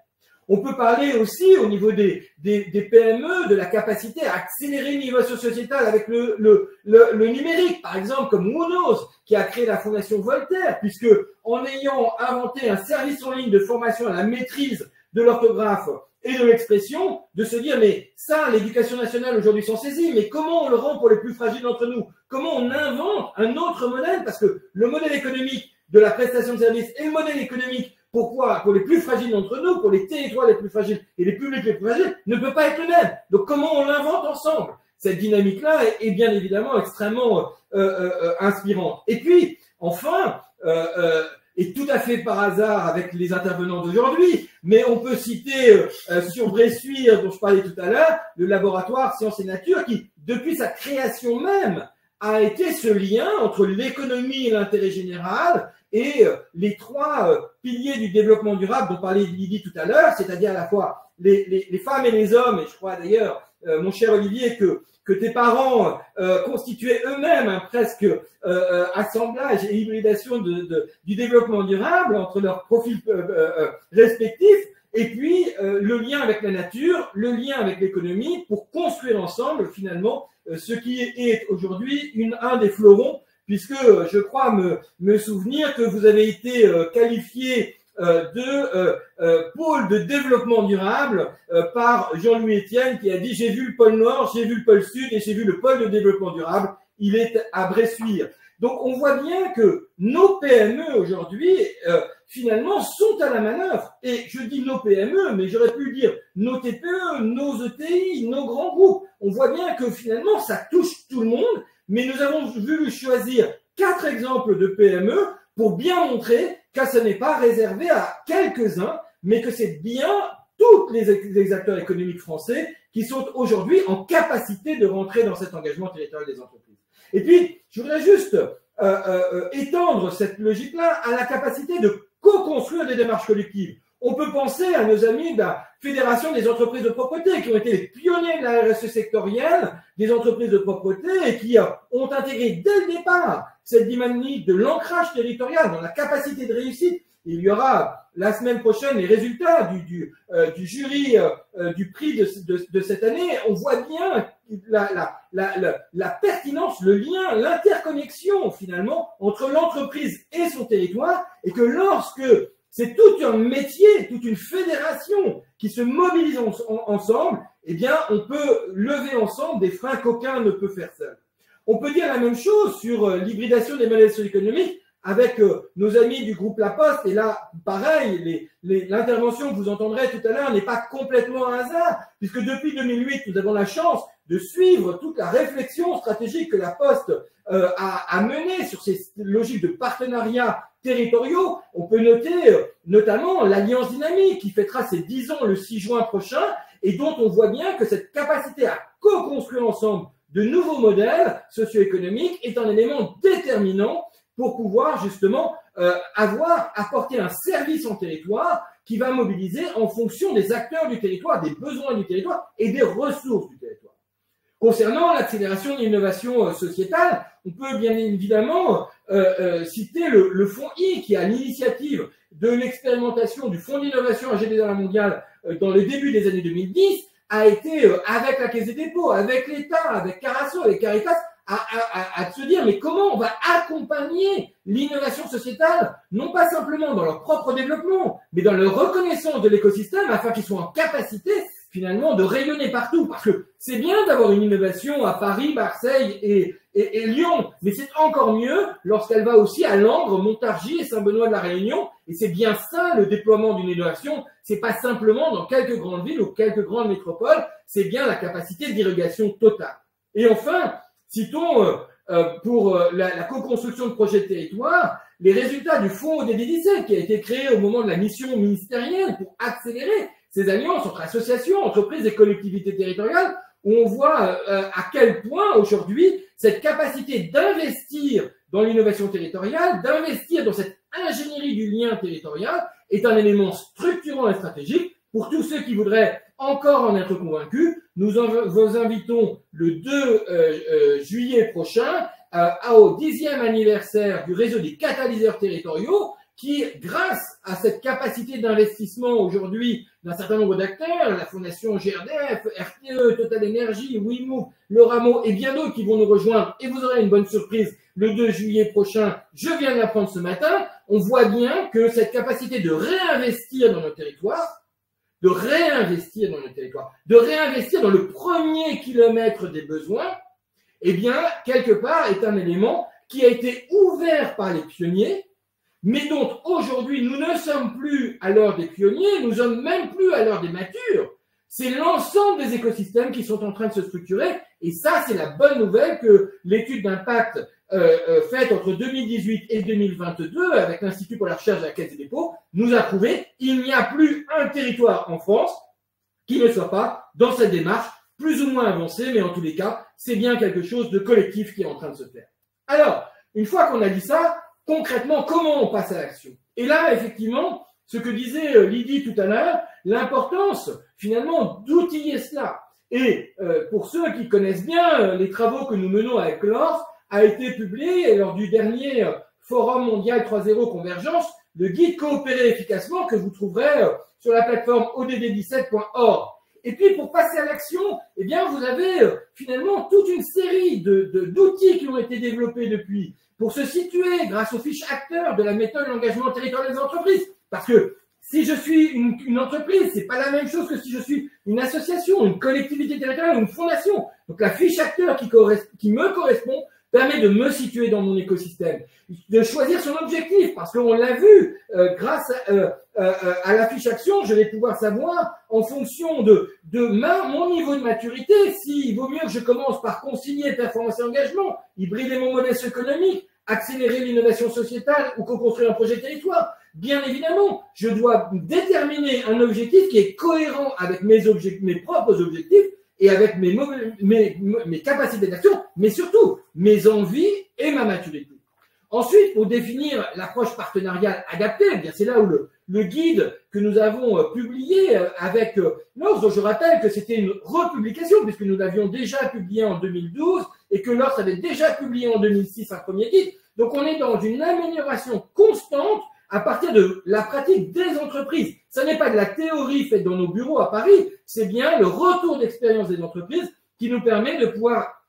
On peut parler aussi au niveau des PME de la capacité à accélérer l'innovation sociétale avec le numérique, par exemple comme Wonos, qui a créé la Fondation Voltaire, puisque en ayant inventé un service en ligne de formation à la maîtrise de l'orthographe et de l'expression, de se dire, mais ça, l'éducation nationale aujourd'hui s'en saisit, mais comment on le rend pour les plus fragiles d'entre nous? Comment on invente un autre modèle? Parce que le modèle économique de la prestation de services et le modèle économique, pourquoi? Pour les plus fragiles d'entre nous, pour les territoires les plus fragiles et les publics les plus fragiles, ne peut pas être le même. Donc comment on l'invente ensemble? Cette dynamique-là est bien évidemment extrêmement inspirante. Et puis, enfin, et tout à fait par hasard avec les intervenants d'aujourd'hui, mais on peut citer sur Bressuire, dont je parlais tout à l'heure, le laboratoire Sciences et Nature, qui, depuis sa création même, a été ce lien entre l'économie et l'intérêt général et les trois piliers du développement durable dont parlait Lydie tout à l'heure, c'est-à-dire à la fois les femmes et les hommes, et je crois d'ailleurs, mon cher Olivier, que tes parents constituaient eux-mêmes presque assemblage et hybridation du développement durable entre leurs profils respectifs, et puis le lien avec la nature, le lien avec l'économie, pour construire ensemble finalement ce qui est aujourd'hui un des fleurons, puisque je crois me souvenir que vous avez été qualifié de pôle de développement durable par Jean-Louis Etienne, qui a dit « J'ai vu le pôle Nord, j'ai vu le pôle Sud et j'ai vu le pôle de développement durable, il est à Bressuire ». Donc on voit bien que nos PME aujourd'hui finalement sont à la manœuvre. Et je dis nos PME, mais j'aurais pu dire nos TPE, nos ETI, nos grands groupes. On voit bien que finalement ça touche tout le monde, mais nous avons voulu choisir 4 exemples de PME pour bien montrer que ce n'est pas réservé à quelques-uns, mais que c'est bien tous les acteurs économiques français qui sont aujourd'hui en capacité de rentrer dans cet engagement territorial des entreprises. Et puis, je voudrais juste étendre cette logique-là à la capacité de co-construire des démarches collectives. On peut penser à nos amis de la Fédération des entreprises de propreté qui ont été les pionniers de la RSE sectorielle des entreprises de propreté et qui ont intégré dès le départ cette dynamique de l'ancrage territorial dans la capacité de réussite. Il y aura la semaine prochaine les résultats du jury du prix de cette année. On voit bien la pertinence, le lien, l'interconnexion finalement entre l'entreprise et son territoire, et que lorsque c'est tout un métier, toute une fédération qui se mobilise ensemble, eh bien, on peut lever ensemble des freins qu'aucun ne peut faire seul. On peut dire la même chose sur l'hybridation des modèles socio-économiques avec nos amis du groupe La Poste. Et là, pareil, l'intervention que vous entendrez tout à l'heure n'est pas complètement un hasard, puisque depuis 2008, nous avons la chance de suivre toute la réflexion stratégique que La Poste a menée sur ces logiques de partenariat territoriaux. On peut noter notamment l'Alliance Dynamique qui fêtera ses 10 ans le 6 juin prochain et dont on voit bien que cette capacité à co-construire ensemble de nouveaux modèles socio-économiques est un élément déterminant pour pouvoir justement apporter un service en territoire qui va mobiliser en fonction des acteurs du territoire, des besoins du territoire et des ressources du territoire. Concernant l'accélération de l'innovation sociétale, on peut bien évidemment citer le fonds I qui a l'initiative de l'expérimentation du fonds d'innovation AGD dans la mondiale dans le début des années 2010, a été avec la Caisse des dépôts, avec l'État, avec Carasso, avec Caritas, à se dire mais comment on va accompagner l'innovation sociétale, non pas simplement dans leur propre développement, mais dans leur reconnaissance de l'écosystème afin qu'ils soient en capacité finalement de rayonner partout. Parce que c'est bien d'avoir une innovation à Paris, Marseille et Lyon, mais c'est encore mieux lorsqu'elle va aussi à Langres, Montargis et Saint-Benoît de la Réunion. Et c'est bien ça le déploiement d'une innovation. C'est pas simplement dans quelques grandes villes ou quelques grandes métropoles, c'est bien la capacité d'irrigation totale. Et enfin, citons pour la co-construction de projets de territoire, les résultats du fonds ODD17 qui a été créé au moment de la mission ministérielle pour accélérer ces alliances entre associations, entreprises et collectivités territoriales, où on voit à quel point aujourd'hui cette capacité d'investir dans l'innovation territoriale, d'investir dans cette ingénierie du lien territorial est un élément structurant et stratégique pour tous ceux qui voudraient encore en être convaincus. Nous vous invitons le 2 juillet prochain au 10e anniversaire du réseau des catalyseurs territoriaux qui, grâce à cette capacité d'investissement aujourd'hui d'un certain nombre d'acteurs, la Fondation GRDF, RTE, Total Energy, WeMove, Le Rameau et bien d'autres qui vont nous rejoindre, et vous aurez une bonne surprise le 2 juillet prochain, je viens de l'apprendre ce matin, on voit bien que cette capacité de réinvestir dans nos territoires, de réinvestir dans le premier kilomètre des besoins, eh bien, quelque part, est un élément qui a été ouvert par les pionniers, mais dont aujourd'hui nous ne sommes plus à l'heure des pionniers, nous sommes même plus à l'heure des matures. C'est l'ensemble des écosystèmes qui sont en train de se structurer, et ça, c'est la bonne nouvelle que l'étude d'impact faite entre 2018 et 2022 avec l'Institut pour la recherche de la Caisse des dépôts nous a prouvé qu'il n'y a plus un territoire en France qui ne soit pas dans cette démarche plus ou moins avancée, mais en tous les cas, c'est bien quelque chose de collectif qui est en train de se faire. Alors, une fois qu'on a dit ça, concrètement, comment on passe à l'action? Et là, effectivement, ce que disait Lydie tout à l'heure, l'importance, finalement, d'outiller cela. Et pour ceux qui connaissent bien les travaux que nous menons avec l'ORF, a été publié lors du dernier Forum mondial 3.0 Convergence, le guide coopérer efficacement que vous trouverez sur la plateforme odd17.org. Et puis, pour passer à l'action, eh bien, vous avez finalement toute une série d'outils qui ont été développés depuis pour se situer grâce aux fiches acteurs de la méthode de l'engagement territorial des entreprises. Parce que si je suis une entreprise, c'est pas la même chose que si je suis une association, une collectivité territoriale ou une fondation. Donc, la fiche acteur qui me correspond permet de me situer dans mon écosystème, de choisir son objectif, parce qu'on l'a vu, grâce à la fiche action, je vais pouvoir savoir, en fonction de mon niveau de maturité, s'il vaut mieux que je commence par concilier performance et engagement, hybrider mon modèle économique, accélérer l'innovation sociétale ou co-construire un projet de territoire. Bien évidemment, je dois déterminer un objectif qui est cohérent avec mes propres objectifs et avec mes capacités d'action, mais surtout mes envies et ma maturité. Ensuite, pour définir l'approche partenariale adaptée, eh bien c'est là où le guide que nous avons publié avec Lors, dont je rappelle que c'était une republication puisque nous l'avions déjà publié en 2012 et que Lors avait déjà publié en 2006 un premier guide. Donc on est dans une amélioration constante à partir de la pratique des entreprises. Ce n'est pas de la théorie faite dans nos bureaux à Paris, c'est bien le retour d'expérience des entreprises qui nous permet de pouvoir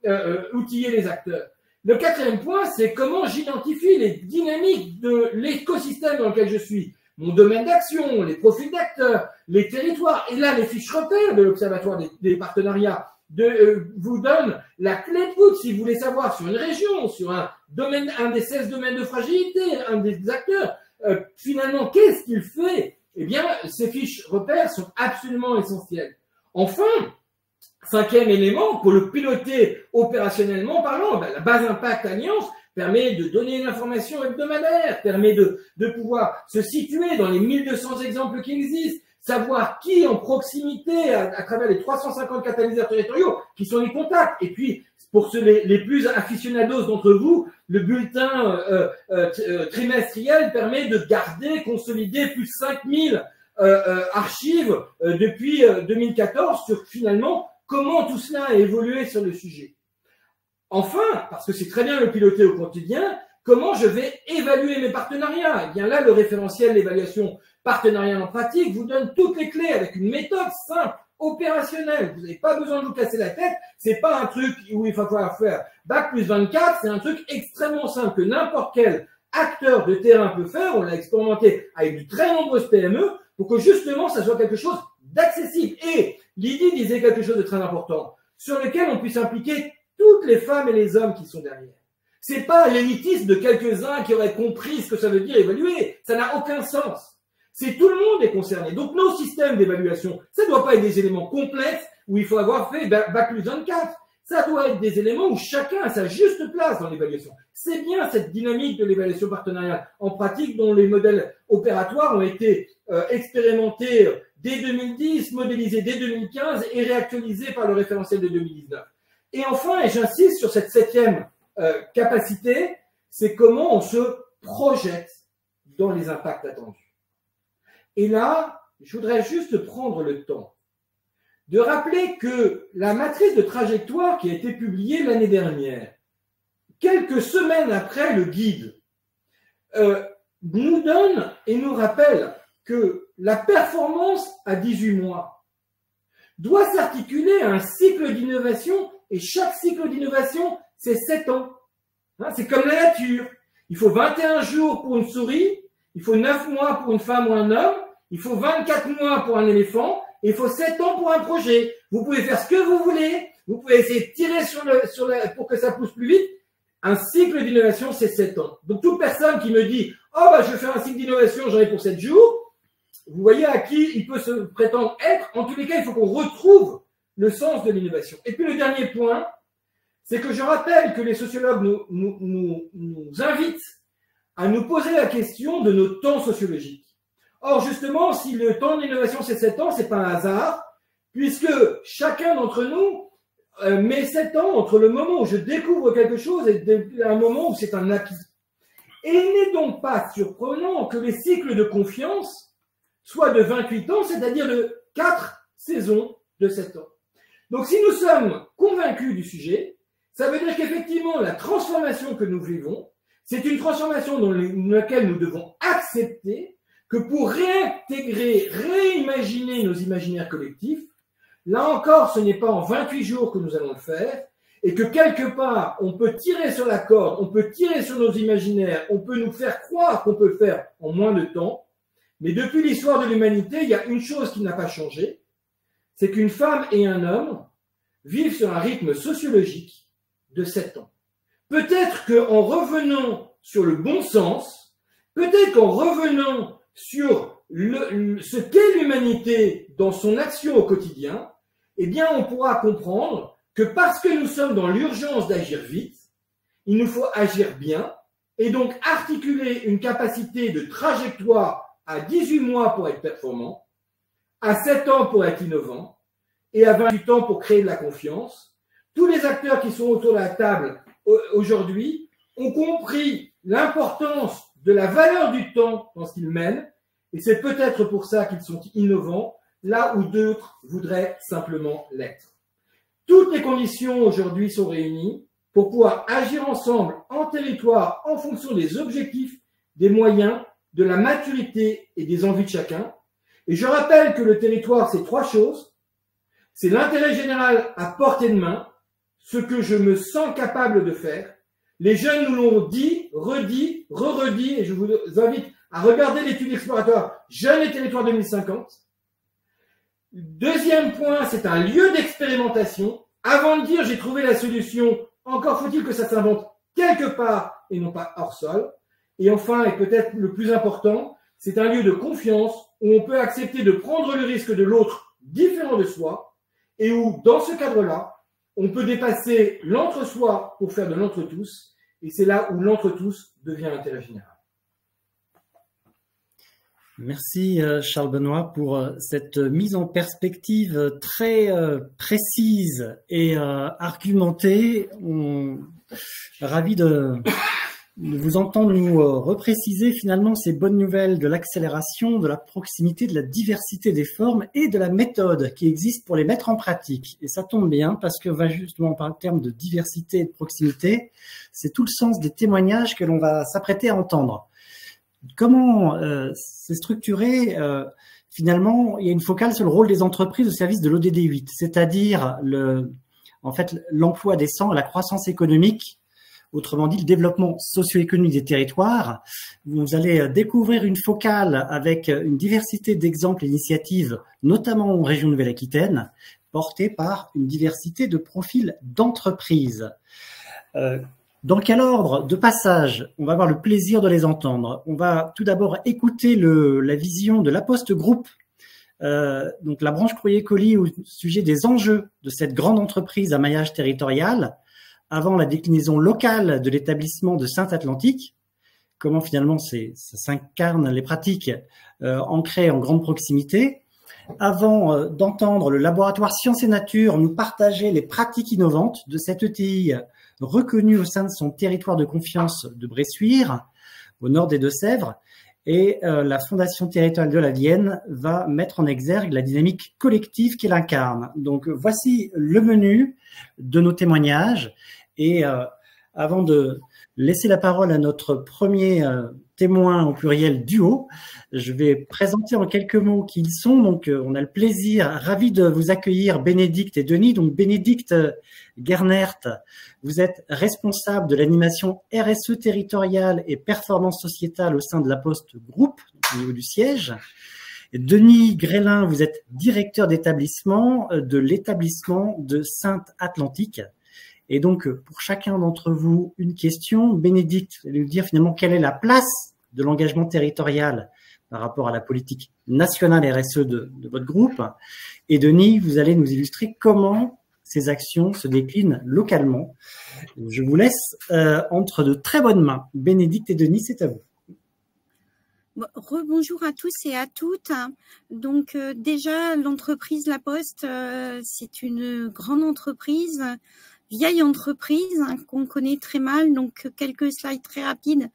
outiller les acteurs. Le quatrième point, c'est comment j'identifie les dynamiques de l'écosystème dans lequel je suis. Mon domaine d'action, les profils d'acteurs, les territoires. Et là, les fiches repères de l'Observatoire des partenariats vous donnent la clé de voûte si vous voulez savoir sur une région, sur un domaine, un des 16 domaines de fragilité, un des acteurs. Finalement, qu'est-ce qu'il fait? Eh bien, ces fiches repères sont absolument essentielles. Enfin, cinquième élément, pour le piloter opérationnellement parlant, la base Impact Alliance permet de donner une information hebdomadaire, permet de pouvoir se situer dans les 1200 exemples qui existent, savoir qui en proximité à travers les 350 catalyseurs territoriaux qui sont les contacts. Et puis, pour ceux les plus aficionados d'entre vous, le bulletin trimestriel permet de garder, consolider plus de 5000 archives depuis 2014 sur finalement comment tout cela a évolué sur le sujet. Enfin, parce que c'est très bien le piloter au quotidien, comment je vais évaluer mes partenariats? Eh bien là, le référentiel d'évaluation partenariale en pratique vous donne toutes les clés avec une méthode simple, opérationnelle. Vous n'avez pas besoin de vous casser la tête. C'est pas un truc où il va falloir faire bac plus 24. C'est un truc extrêmement simple que n'importe quel acteur de terrain peut faire. On l'a expérimenté avec de très nombreuses PME pour que justement ça soit quelque chose d'accessible. Et Lydie disait quelque chose de très important sur lequel on puisse impliquer toutes les femmes et les hommes qui sont derrière. C'est pas l'élitisme de quelques-uns qui auraient compris ce que ça veut dire évaluer. Ça n'a aucun sens. C'est tout le monde est concerné. Donc nos systèmes d'évaluation, ça ne doit pas être des éléments complexes où il faut avoir fait bac plus 24. Ça doit être des éléments où chacun a sa juste place dans l'évaluation. C'est bien cette dynamique de l'évaluation partenariale en pratique dont les modèles opératoires ont été expérimentés dès 2010, modélisés dès 2015 et réactualisés par le référentiel de 2019. Et enfin, et j'insiste sur cette septième capacité, c'est comment on se projette dans les impacts attendus. Et là, je voudrais juste prendre le temps de rappeler que la matrice de trajectoire qui a été publiée l'année dernière, quelques semaines après le guide, nous donne et nous rappelle que la performance à 18 mois doit s'articuler à un cycle d'innovation et chaque cycle d'innovation, c'est 7 ans. Hein, c'est comme la nature. Il faut 21 jours pour une souris, il faut 9 mois pour une femme ou un homme, il faut 24 mois pour un éléphant, et il faut 7 ans pour un projet. Vous pouvez faire ce que vous voulez, vous pouvez essayer de tirer pour que ça pousse plus vite. Un cycle d'innovation, c'est 7 ans. Donc toute personne qui me dit « Oh, bah, je vais faire un cycle d'innovation, j'en ai pour 7 jours », vous voyez à qui il peut se prétendre être. En tous les cas, il faut qu'on retrouve le sens de l'innovation. Et puis le dernier point, c'est que je rappelle que les sociologues nous invitent à nous poser la question de nos temps sociologiques. Or, justement, si le temps de l'innovation c'est 7 ans, c'est pas un hasard, puisque chacun d'entre nous met 7 ans entre le moment où je découvre quelque chose et un moment où c'est un acquis. Et il n'est donc pas surprenant que les cycles de confiance soient de 28 ans, c'est-à-dire de 4 saisons de 7 ans. Donc, si nous sommes convaincus du sujet, ça veut dire qu'effectivement, la transformation que nous vivons, c'est une transformation dans laquelle nous devons accepter que pour réintégrer, réimaginer nos imaginaires collectifs, là encore, ce n'est pas en 28 jours que nous allons le faire, et que quelque part, on peut tirer sur la corde, on peut tirer sur nos imaginaires, on peut nous faire croire qu'on peut le faire en moins de temps, mais depuis l'histoire de l'humanité, il y a une chose qui n'a pas changé, c'est qu'une femme et un homme vivent sur un rythme sociologique de 7 ans. peut-être qu'en revenant sur le bon sens, peut-être qu'en revenant sur ce qu'est l'humanité dans son action au quotidien, eh bien, on pourra comprendre que parce que nous sommes dans l'urgence d'agir vite, il nous faut agir bien et donc articuler une capacité de trajectoire à 18 mois pour être performant, à 7 ans pour être innovant et à 28 ans pour créer de la confiance. Tous les acteurs qui sont autour de la table aujourd'hui ont compris l'importance de la valeur du temps dans ce qu'ils mènent et c'est peut-être pour ça qu'ils sont innovants là où d'autres voudraient simplement l'être. Toutes les conditions aujourd'hui sont réunies pour pouvoir agir ensemble en territoire en fonction des objectifs, des moyens, de la maturité et des envies de chacun. Et je rappelle que le territoire, c'est 3 choses. C'est l'intérêt général à portée de main, ce que je me sens capable de faire. Les jeunes nous l'ont dit, redit, re-redit, et je vous invite à regarder l'étude exploratoire Jeunes et territoires 2050. Deuxième point, c'est un lieu d'expérimentation. Avant de dire j'ai trouvé la solution, encore faut-il que ça s'invente quelque part et non pas hors sol. Et enfin, et peut-être le plus important, c'est un lieu de confiance où on peut accepter de prendre le risque de l'autre différent de soi et où, dans ce cadre-là, on peut dépasser l'entre-soi pour faire de l'entre-tous. Et c'est là où l'entre-tous devient l'intérêt général. Merci Charles Benoît pour cette mise en perspective très précise et argumentée. Ravi de vous entendre nous repréciser finalement ces bonnes nouvelles de l'accélération, de la proximité, de la diversité des formes et de la méthode qui existe pour les mettre en pratique. Et ça tombe bien parce que justement par le terme de diversité et de proximité, c'est tout le sens des témoignages que l'on va s'apprêter à entendre. Comment c'est structuré finalement, il y a une focale sur le rôle des entreprises au service de l'ODD 8, c'est-à-dire l'emploi décent, la croissance économique, autrement dit le développement socio-économique des territoires. Vous allez découvrir une focale avec une diversité d'exemples et d'initiatives, notamment en région Nouvelle-Aquitaine, portée par une diversité de profils d'entreprises. Dans quel ordre de passage on va avoir le plaisir de les entendre? On va tout d'abord écouter la vision de La Poste Group, donc la branche courrier-colis au sujet des enjeux de cette grande entreprise à maillage territorial, avant la déclinaison locale de l'établissement de Saint-Atlantique, comment finalement ça s'incarne les pratiques ancrées en grande proximité, avant d'entendre le laboratoire Sciences et Nature nous partager les pratiques innovantes de cette ETI reconnu au sein de son territoire de confiance de Bressuire, au nord des Deux-Sèvres, et la Fondation territoriale de la Vienne va mettre en exergue la dynamique collective qu'elle incarne. Donc voici le menu de nos témoignages, et avant de laisser la parole à notre premier témoin au pluriel duo, je vais présenter en quelques mots qui ils sont. Donc, on a le plaisir, ravi de vous accueillir, Bénédicte et Denis. Donc, Bénédicte Gernert, vous êtes responsable de l'animation RSE territoriale et performance sociétale au sein de La Poste Group, au niveau du siège. Et Denis Grélin, vous êtes directeur d'établissement de l'établissement de Saint-Atlantique. Et donc, pour chacun d'entre vous, une question. Bénédicte, vous allez nous dire finalement quelle est la place de l'engagement territorial par rapport à la politique nationale RSE de votre groupe. Et Denis, vous allez nous illustrer comment ces actions se déclinent localement. Je vous laisse entre de très bonnes mains. Bénédicte et Denis, c'est à vous. Rebonjour à tous et à toutes. Donc déjà, l'entreprise La Poste, c'est une grande entreprise, vieille entreprise qu'on connaît très mal. Donc quelques slides très rapides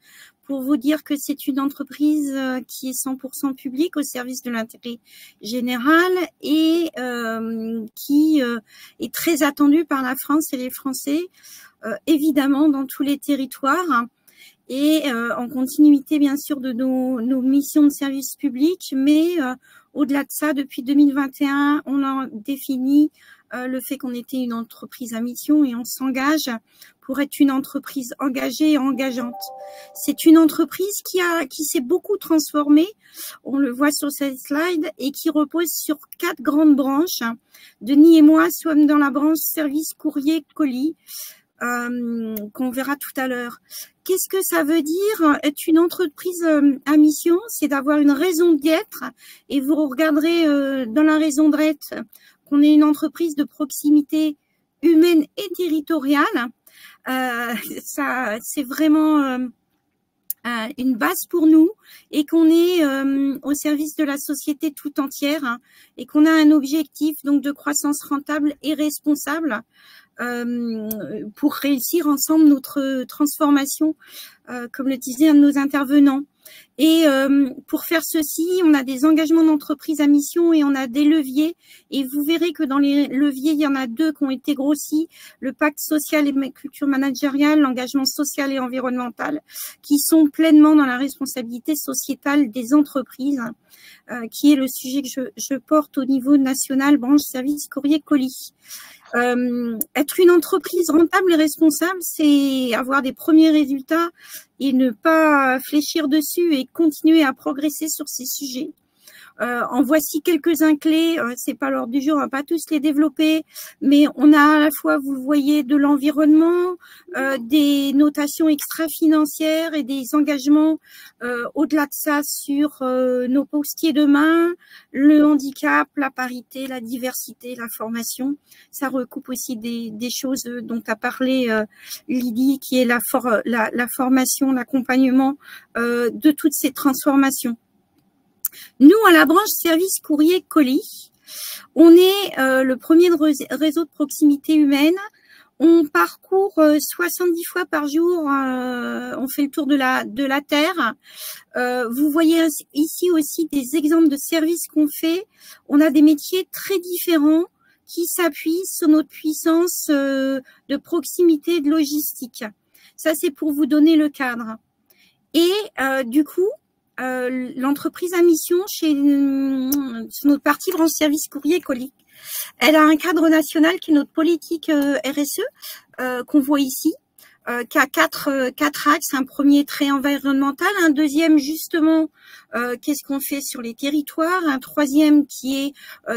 pour vous dire que c'est une entreprise qui est 100% publique au service de l'intérêt général et qui est très attendue par la France et les Français, évidemment dans tous les territoires. Et en continuité bien sûr de nos missions de service public, mais au-delà de ça, depuis 2021, on a défini le fait qu'on était une entreprise à mission et on s'engage pour être une entreprise engagée et engageante. C'est une entreprise qui s'est beaucoup transformée, on le voit sur cette slide, et qui repose sur 4 grandes branches. Denis et moi sommes dans la branche service courrier colis. qu'on verra tout à l'heure. Qu'est-ce que ça veut dire être une entreprise à mission? C'est d'avoir une raison d'être, et vous regarderez dans la raison d'être qu'on est une entreprise de proximité humaine et territoriale. Ça, c'est vraiment une base pour nous, et qu'on est au service de la société tout entière, hein, et qu'on a un objectif donc de croissance rentable et responsable pour réussir ensemble notre transformation, comme le disait un de nos intervenants. Et pour faire ceci, on a des engagements d'entreprise à mission et on a des leviers. Et vous verrez que dans les leviers, il y en a 2 qui ont été grossis: le pacte social et culture managériale, l'engagement social et environnemental, qui sont pleinement dans la responsabilité sociétale des entreprises, qui est le sujet que je porte au niveau national, branche service courrier colis. Être une entreprise rentable et responsable, c'est avoir des premiers résultats et ne pas fléchir dessus et continuer à progresser sur ces sujets. En voici quelques-uns clés. C'est pas l'ordre du jour, on va pas tous les développer, mais on a à la fois, vous le voyez, de l'environnement, des notations extra-financières et des engagements au-delà de ça sur nos postiers demain, le handicap, la parité, la diversité, la formation. Ça recoupe aussi des choses dont a parlé Lydie, qui est la formation, l'accompagnement de toutes ces transformations. Nous, à la branche service courrier colis, on est le premier réseau de proximité humaine. On parcourt 70 fois par jour, on fait le tour de la Terre. Vous voyez ici aussi des exemples de services qu'on fait. On a des métiers très différents qui s'appuient sur notre puissance de proximité et de logistique. Ça, c'est pour vous donner le cadre. Et du coup, l'entreprise à mission chez notre partie branche service courrier colis, elle a un cadre national qui est notre politique RSE qu'on voit ici, qui a quatre axes. Un premier très environnemental, un deuxième justement qu'est-ce qu'on fait sur les territoires, un troisième qui est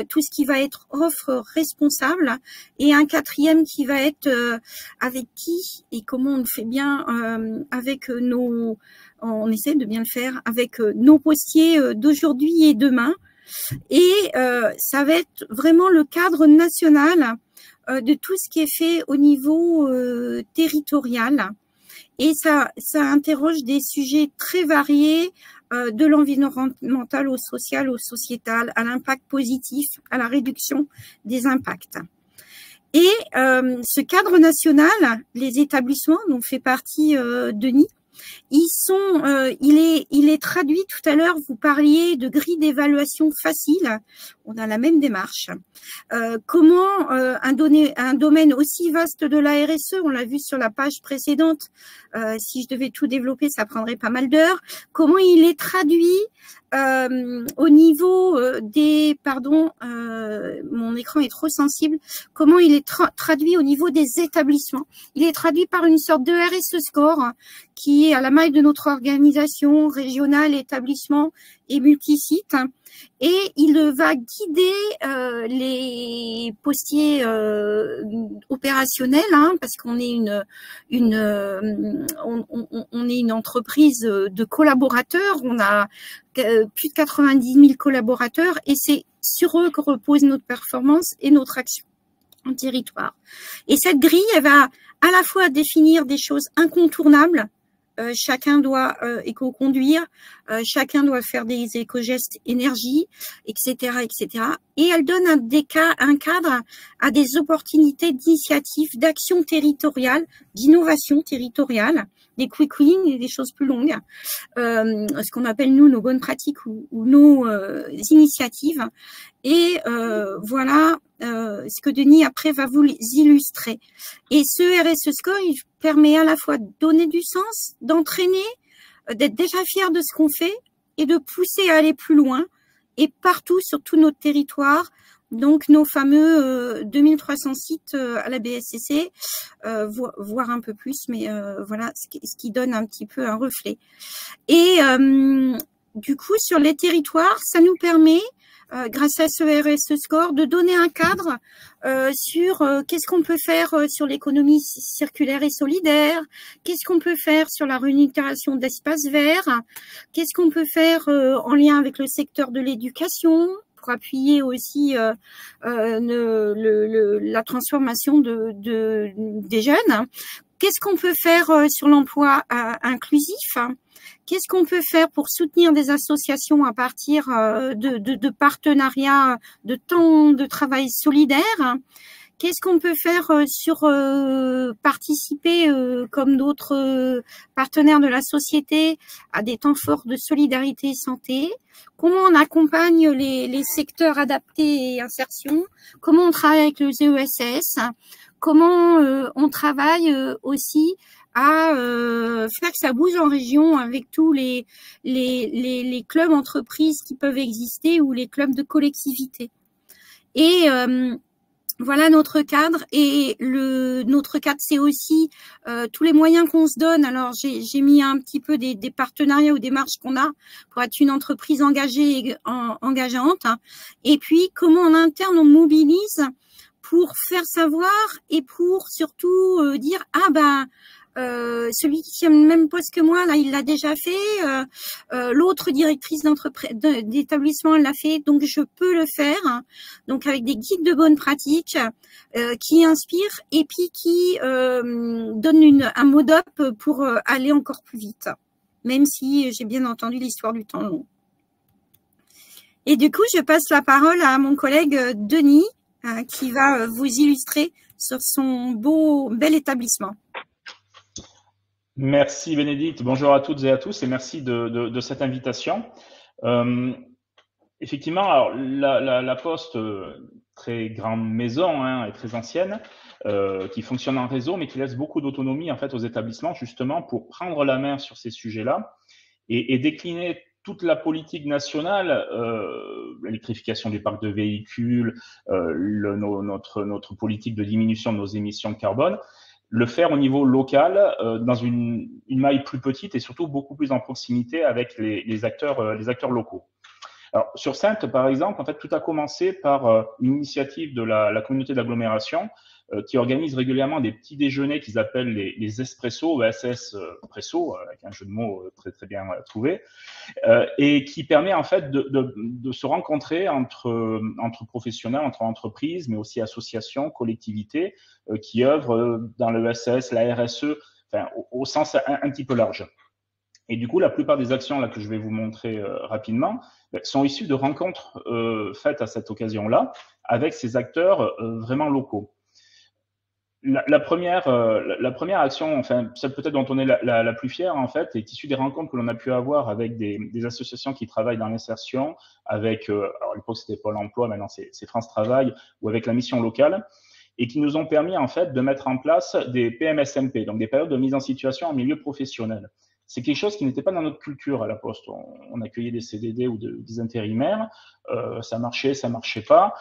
tout ce qui va être offre responsable, et un quatrième qui va être avec qui et comment on le fait bien avec on essaie de bien le faire avec nos postiers d'aujourd'hui et demain. Et ça va être vraiment le cadre national de tout ce qui est fait au niveau territorial. Et ça interroge des sujets très variés, de l'environnemental au social, au sociétal, à l'impact positif, à la réduction des impacts. Et ce cadre national, les établissements dont fait partie Denis, il est traduit. Tout à l'heure, vous parliez de grille d'évaluation facile. On a la même démarche. Comment un domaine aussi vaste de la RSE, on l'a vu sur la page précédente, si je devais tout développer, ça prendrait pas mal d'heures. Comment il est traduit au niveau mon écran est trop sensible. Comment il est traduit au niveau des établissements? Il est traduit par une sorte de RSE score qui est à la maille de notre organisation régionale, établissement et multisite. Et il va guider les postiers opérationnels, hein, parce qu'on est on est une entreprise de collaborateurs. On a plus de 90 000 collaborateurs, et c'est sur eux que repose notre performance et notre action en territoire. Et cette grille, elle va à la fois définir des choses incontournables. Chacun doit éco-conduire, chacun doit faire des éco-gestes énergie, etc., etc. Et elle donne un cadre à des opportunités d'initiatives, d'action territoriale, d'innovation territoriale, des quick wins et des choses plus longues, ce qu'on appelle nous nos bonnes pratiques ou nos initiatives. Et voilà ce que Denis après va vous illustrer. Et ce RSE Score, il permet à la fois de donner du sens, d'entraîner, d'être déjà fier de ce qu'on fait et de pousser à aller plus loin, et partout sur tout notre territoire. Donc nos fameux 2300 sites à la BSCC, voire un peu plus, mais voilà ce qui donne un petit peu un reflet. Et du coup, sur les territoires, ça nous permet grâce à ce RSE Score, de donner un cadre sur qu'est-ce qu'on peut faire sur l'économie circulaire et solidaire, qu'est-ce qu'on peut faire sur la rémunération d'espaces verts, qu'est-ce qu'on peut faire en lien avec le secteur de l'éducation, pour appuyer aussi la transformation des jeunes. Qu'est-ce qu'on peut faire sur l'emploi inclusif? Qu'est-ce qu'on peut faire pour soutenir des associations à partir de partenariats, de temps de travail solidaire? Qu'est-ce qu'on peut faire sur participer, comme d'autres partenaires de la société, à des temps forts de solidarité et santé? Comment on accompagne les secteurs adaptés et insertion? Comment on travaille avec le ESS? Comment on travaille aussi à faire que ça bouge en région avec tous les clubs entreprises qui peuvent exister ou les clubs de collectivité? Et voilà notre cadre. Et notre cadre, c'est aussi tous les moyens qu'on se donne. Alors j'ai mis un petit peu des partenariats ou des marges qu'on a pour être une entreprise engagée engageante. Et puis comment en interne on mobilise pour faire savoir et pour surtout dire celui qui tient le même poste que moi, là, il l'a déjà fait. L'autre directrice d'établissement, elle l'a fait, donc je peux le faire. Donc avec des guides de bonnes pratiques qui inspirent et puis qui donnent un mot d'op pour aller encore plus vite. Même si j'ai bien entendu l'histoire du temps long. Et du coup, je passe la parole à mon collègue Denis, qui va vous illustrer sur son bel établissement. Merci Bénédicte, bonjour à toutes et à tous et merci de cette invitation. Effectivement, alors, la Poste, très grande maison et très ancienne, qui fonctionne en réseau mais qui laisse beaucoup d'autonomie en fait aux établissements justement pour prendre la main sur ces sujets-là et décliner toute la politique nationale, l'électrification du parc de véhicules, notre politique de diminution de nos émissions de carbone, le faire au niveau local, dans une maille plus petite et surtout beaucoup plus en proximité avec les acteurs locaux. Alors, sur Saintes, par exemple, en fait, tout a commencé par une initiative de la communauté d'agglomération qui organise régulièrement des petits déjeuners qu'ils appellent les espressos, ESS presso, avec un jeu de mots très très bien trouvé, et qui permet en fait de se rencontrer entre professionnels, entre entreprises, mais aussi associations, collectivités qui œuvrent dans le ESS, la RSE, enfin, au sens un petit peu large. Et du coup, la plupart des actions là que je vais vous montrer rapidement sont issues de rencontres faites à cette occasion-là avec ces acteurs vraiment locaux. La première action, enfin celle peut-être dont on est la plus fière en fait, est issue des rencontres que l'on a pu avoir avec des associations qui travaillent dans l'insertion, avec alors à l'époque c'était Pôle Emploi, maintenant c'est France Travail, ou avec la mission locale, et qui nous ont permis en fait de mettre en place des PMSMP, donc des périodes de mise en situation en milieu professionnel. C'est quelque chose qui n'était pas dans notre culture à la Poste. On accueillait des CDD ou des intérimaires, ça marchait pas,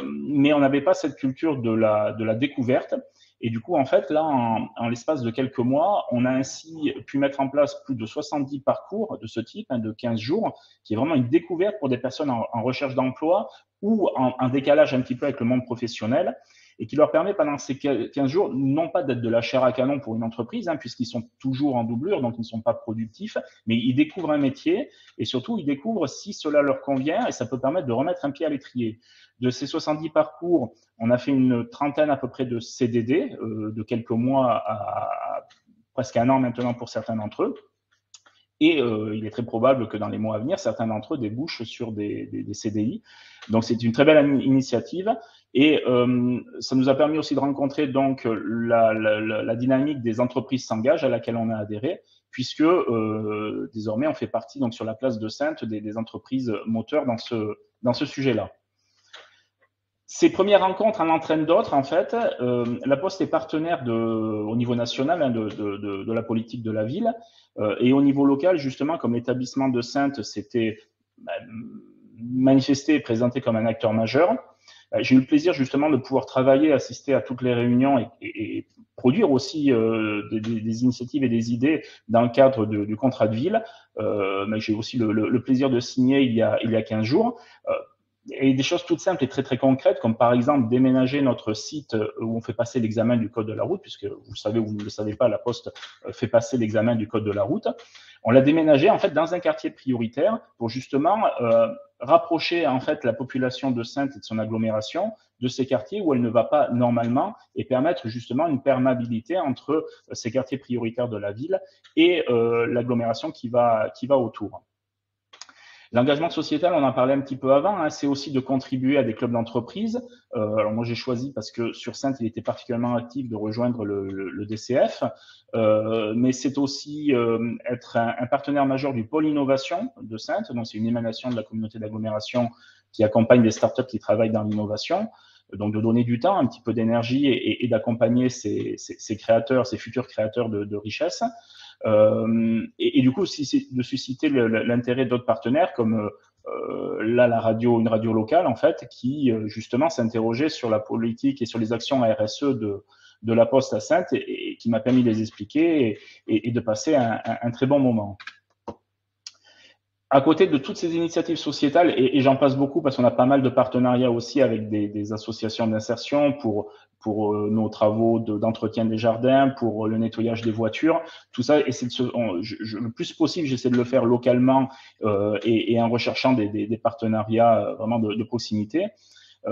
mais on n'avait pas cette culture de la découverte. Et du coup, en fait, là, en l'espace de quelques mois, on a ainsi pu mettre en place plus de 70 parcours de ce type, de 15 jours, qui est vraiment une découverte pour des personnes en recherche d'emploi ou en décalage un petit peu avec le monde professionnel, et qui leur permet pendant ces 15 jours, non pas d'être de la chair à canon pour une entreprise, puisqu'ils sont toujours en doublure, donc ils ne sont pas productifs, mais ils découvrent un métier et surtout ils découvrent si cela leur convient et ça peut permettre de remettre un pied à l'étrier. De ces 70 parcours, on a fait une trentaine à peu près de CDD, de quelques mois à presque un an maintenant pour certains d'entre eux. Et il est très probable que dans les mois à venir, certains d'entre eux débouchent sur des CDI. Donc c'est une très belle initiative. Et ça nous a permis aussi de rencontrer donc la dynamique des entreprises s'engagent à laquelle on a adhéré, puisque désormais on fait partie donc sur la place de Saintes des entreprises moteurs dans ce sujet-là. Ces premières rencontres en entraînent d'autres en fait. La Poste est partenaire au niveau national de la politique de la ville et au niveau local justement comme l'établissement de Saintes s'était manifesté et présenté comme un acteur majeur. J'ai eu le plaisir justement de pouvoir travailler, assister à toutes les réunions et produire aussi des initiatives et des idées dans le cadre du contrat de ville. Mais j'ai aussi le plaisir de signer il y a 15 jours. et des choses toutes simples et très très concrètes, comme par exemple déménager notre site où on fait passer l'examen du code de la route, puisque vous le savez ou vous ne le savez pas, la Poste fait passer l'examen du code de la route. On l'a déménagé en fait dans un quartier prioritaire pour justement rapprocher en fait la population de Saintes et de son agglomération de ces quartiers où elle ne va pas normalement et permettre justement une perméabilité entre ces quartiers prioritaires de la ville et l'agglomération qui va autour. L'engagement sociétal, on en parlait un petit peu avant, hein, c'est aussi de contribuer à des clubs d'entreprise. Alors moi j'ai choisi parce que sur Saintes il était particulièrement actif de rejoindre le DCF, mais c'est aussi être un partenaire majeur du pôle innovation de Saintes. Donc c'est une émanation de la communauté d'agglomération qui accompagne des startups qui travaillent dans l'innovation. Donc de donner du temps, un petit peu d'énergie et d'accompagner ces créateurs, ces futurs créateurs de richesse. Et du coup, aussi de susciter l'intérêt d'autres partenaires comme là une radio locale en fait, qui justement s'interrogeait sur la politique et sur les actions RSE de la Poste à Saintes et qui m'a permis de les expliquer et de passer un très bon moment. À côté de toutes ces initiatives sociétales, et j'en passe beaucoup parce qu'on a pas mal de partenariats aussi avec des associations d'insertion pour nos travaux d'entretien des jardins, pour le nettoyage des voitures, tout ça, le plus possible, j'essaie de le faire localement et en recherchant des partenariats vraiment de proximité.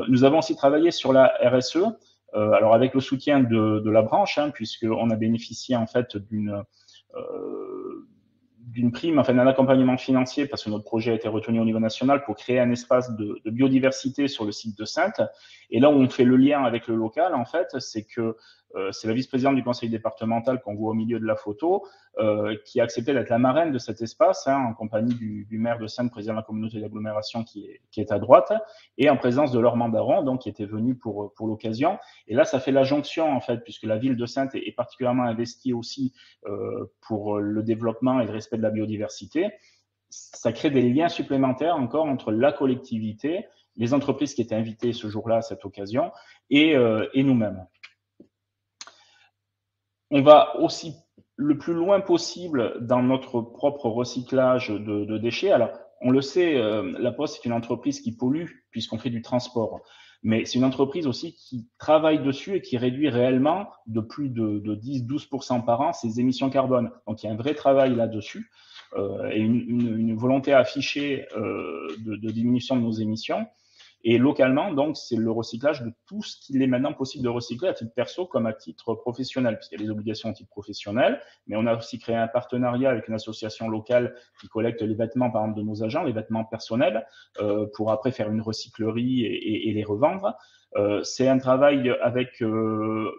Nous avons aussi travaillé sur la RSE, alors avec le soutien de la branche, hein, puisqu'on a bénéficié en fait d'une prime, enfin d'un accompagnement financier, parce que notre projet a été retenu au niveau national pour créer un espace de biodiversité sur le site de Saintes. Et là où on fait le lien avec le local, en fait, c'est que c'est la vice-présidente du conseil départemental qu'on voit au milieu de la photo, qui a accepté d'être la marraine de cet espace, hein, en compagnie du maire de Saintes, président de la communauté d'agglomération qui est à droite, et en présence de Laure Mandaron, donc qui était venu pour l'occasion. Et là, ça fait la jonction, en fait, puisque la ville de Saintes est particulièrement investie aussi pour le développement et le respect de la biodiversité. Ça crée des liens supplémentaires encore entre la collectivité, les entreprises qui étaient invitées ce jour-là à cette occasion, et nous-mêmes. On va aussi le plus loin possible dans notre propre recyclage de déchets. Alors, on le sait, la Poste est une entreprise qui pollue puisqu'on fait du transport. Mais c'est une entreprise aussi qui travaille dessus et qui réduit réellement de plus de 10-12% par an ses émissions carbone. Donc, il y a un vrai travail là-dessus et une volonté affichée de diminution de nos émissions. Et localement, donc, c'est le recyclage de tout ce qu'il est maintenant possible de recycler à titre perso comme à titre professionnel, puisqu'il y a des obligations à titre professionnel, mais on a aussi créé un partenariat avec une association locale qui collecte les vêtements, par exemple, de nos agents, les vêtements personnels, pour après faire une recyclerie et les revendre. C'est un travail avec,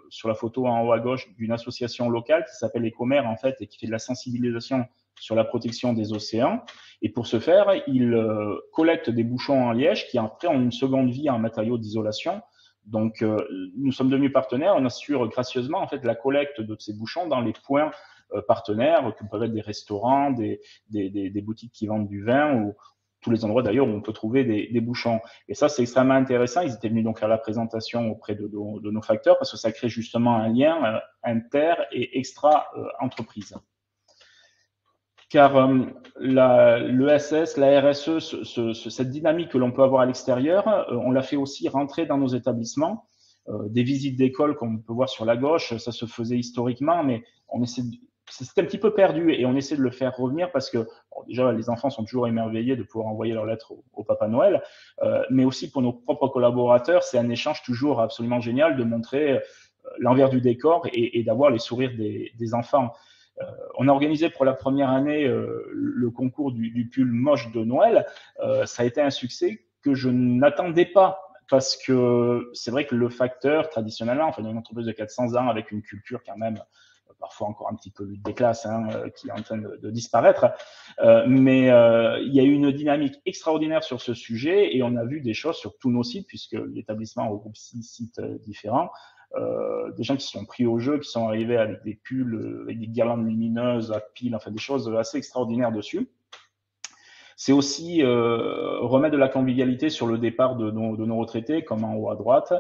sur la photo en haut à gauche, d'une association locale qui s'appelle Écomère, en fait, et qui fait de la sensibilisation sur la protection des océans. Et pour ce faire, ils collectent des bouchons en liège qui après ont une seconde vie en matériaux d'isolation. Donc, nous sommes devenus partenaires. On assure gracieusement en fait la collecte de ces bouchons dans les points partenaires, qui peuvent être des restaurants, des boutiques qui vendent du vin ou tous les endroits d'ailleurs où on peut trouver des bouchons. Et ça, c'est extrêmement intéressant. Ils étaient venus donc faire la présentation auprès de nos facteurs parce que ça crée justement un lien inter et extra-entreprise. Car l'ESS, la RSE, cette dynamique que l'on peut avoir à l'extérieur, on l'a fait aussi rentrer dans nos établissements. Des visites d'école, comme on peut voir sur la gauche, ça se faisait historiquement, mais c'était un petit peu perdu et on essaie de le faire revenir parce que bon, déjà les enfants sont toujours émerveillés de pouvoir envoyer leurs lettres au Papa Noël, mais aussi pour nos propres collaborateurs, c'est un échange toujours absolument génial de montrer l'envers du décor et d'avoir les sourires des enfants. On a organisé pour la première année le concours du pull moche de Noël. Ça a été un succès que je n'attendais pas parce que c'est vrai que le facteur, traditionnellement, enfin, une entreprise de 400 ans avec une culture quand même parfois encore un petit peu lutte des classes, hein, qui est en train de disparaître. Mais il y a eu une dynamique extraordinaire sur ce sujet et on a vu des choses sur tous nos sites puisque l'établissement regroupe 6 sites différents. Des gens qui se sont pris au jeu, qui sont arrivés avec des pulls, avec des guirlandes lumineuses à piles, enfin des choses assez extraordinaires dessus. C'est aussi remettre de la convivialité sur le départ de nos retraités, comme en haut à droite,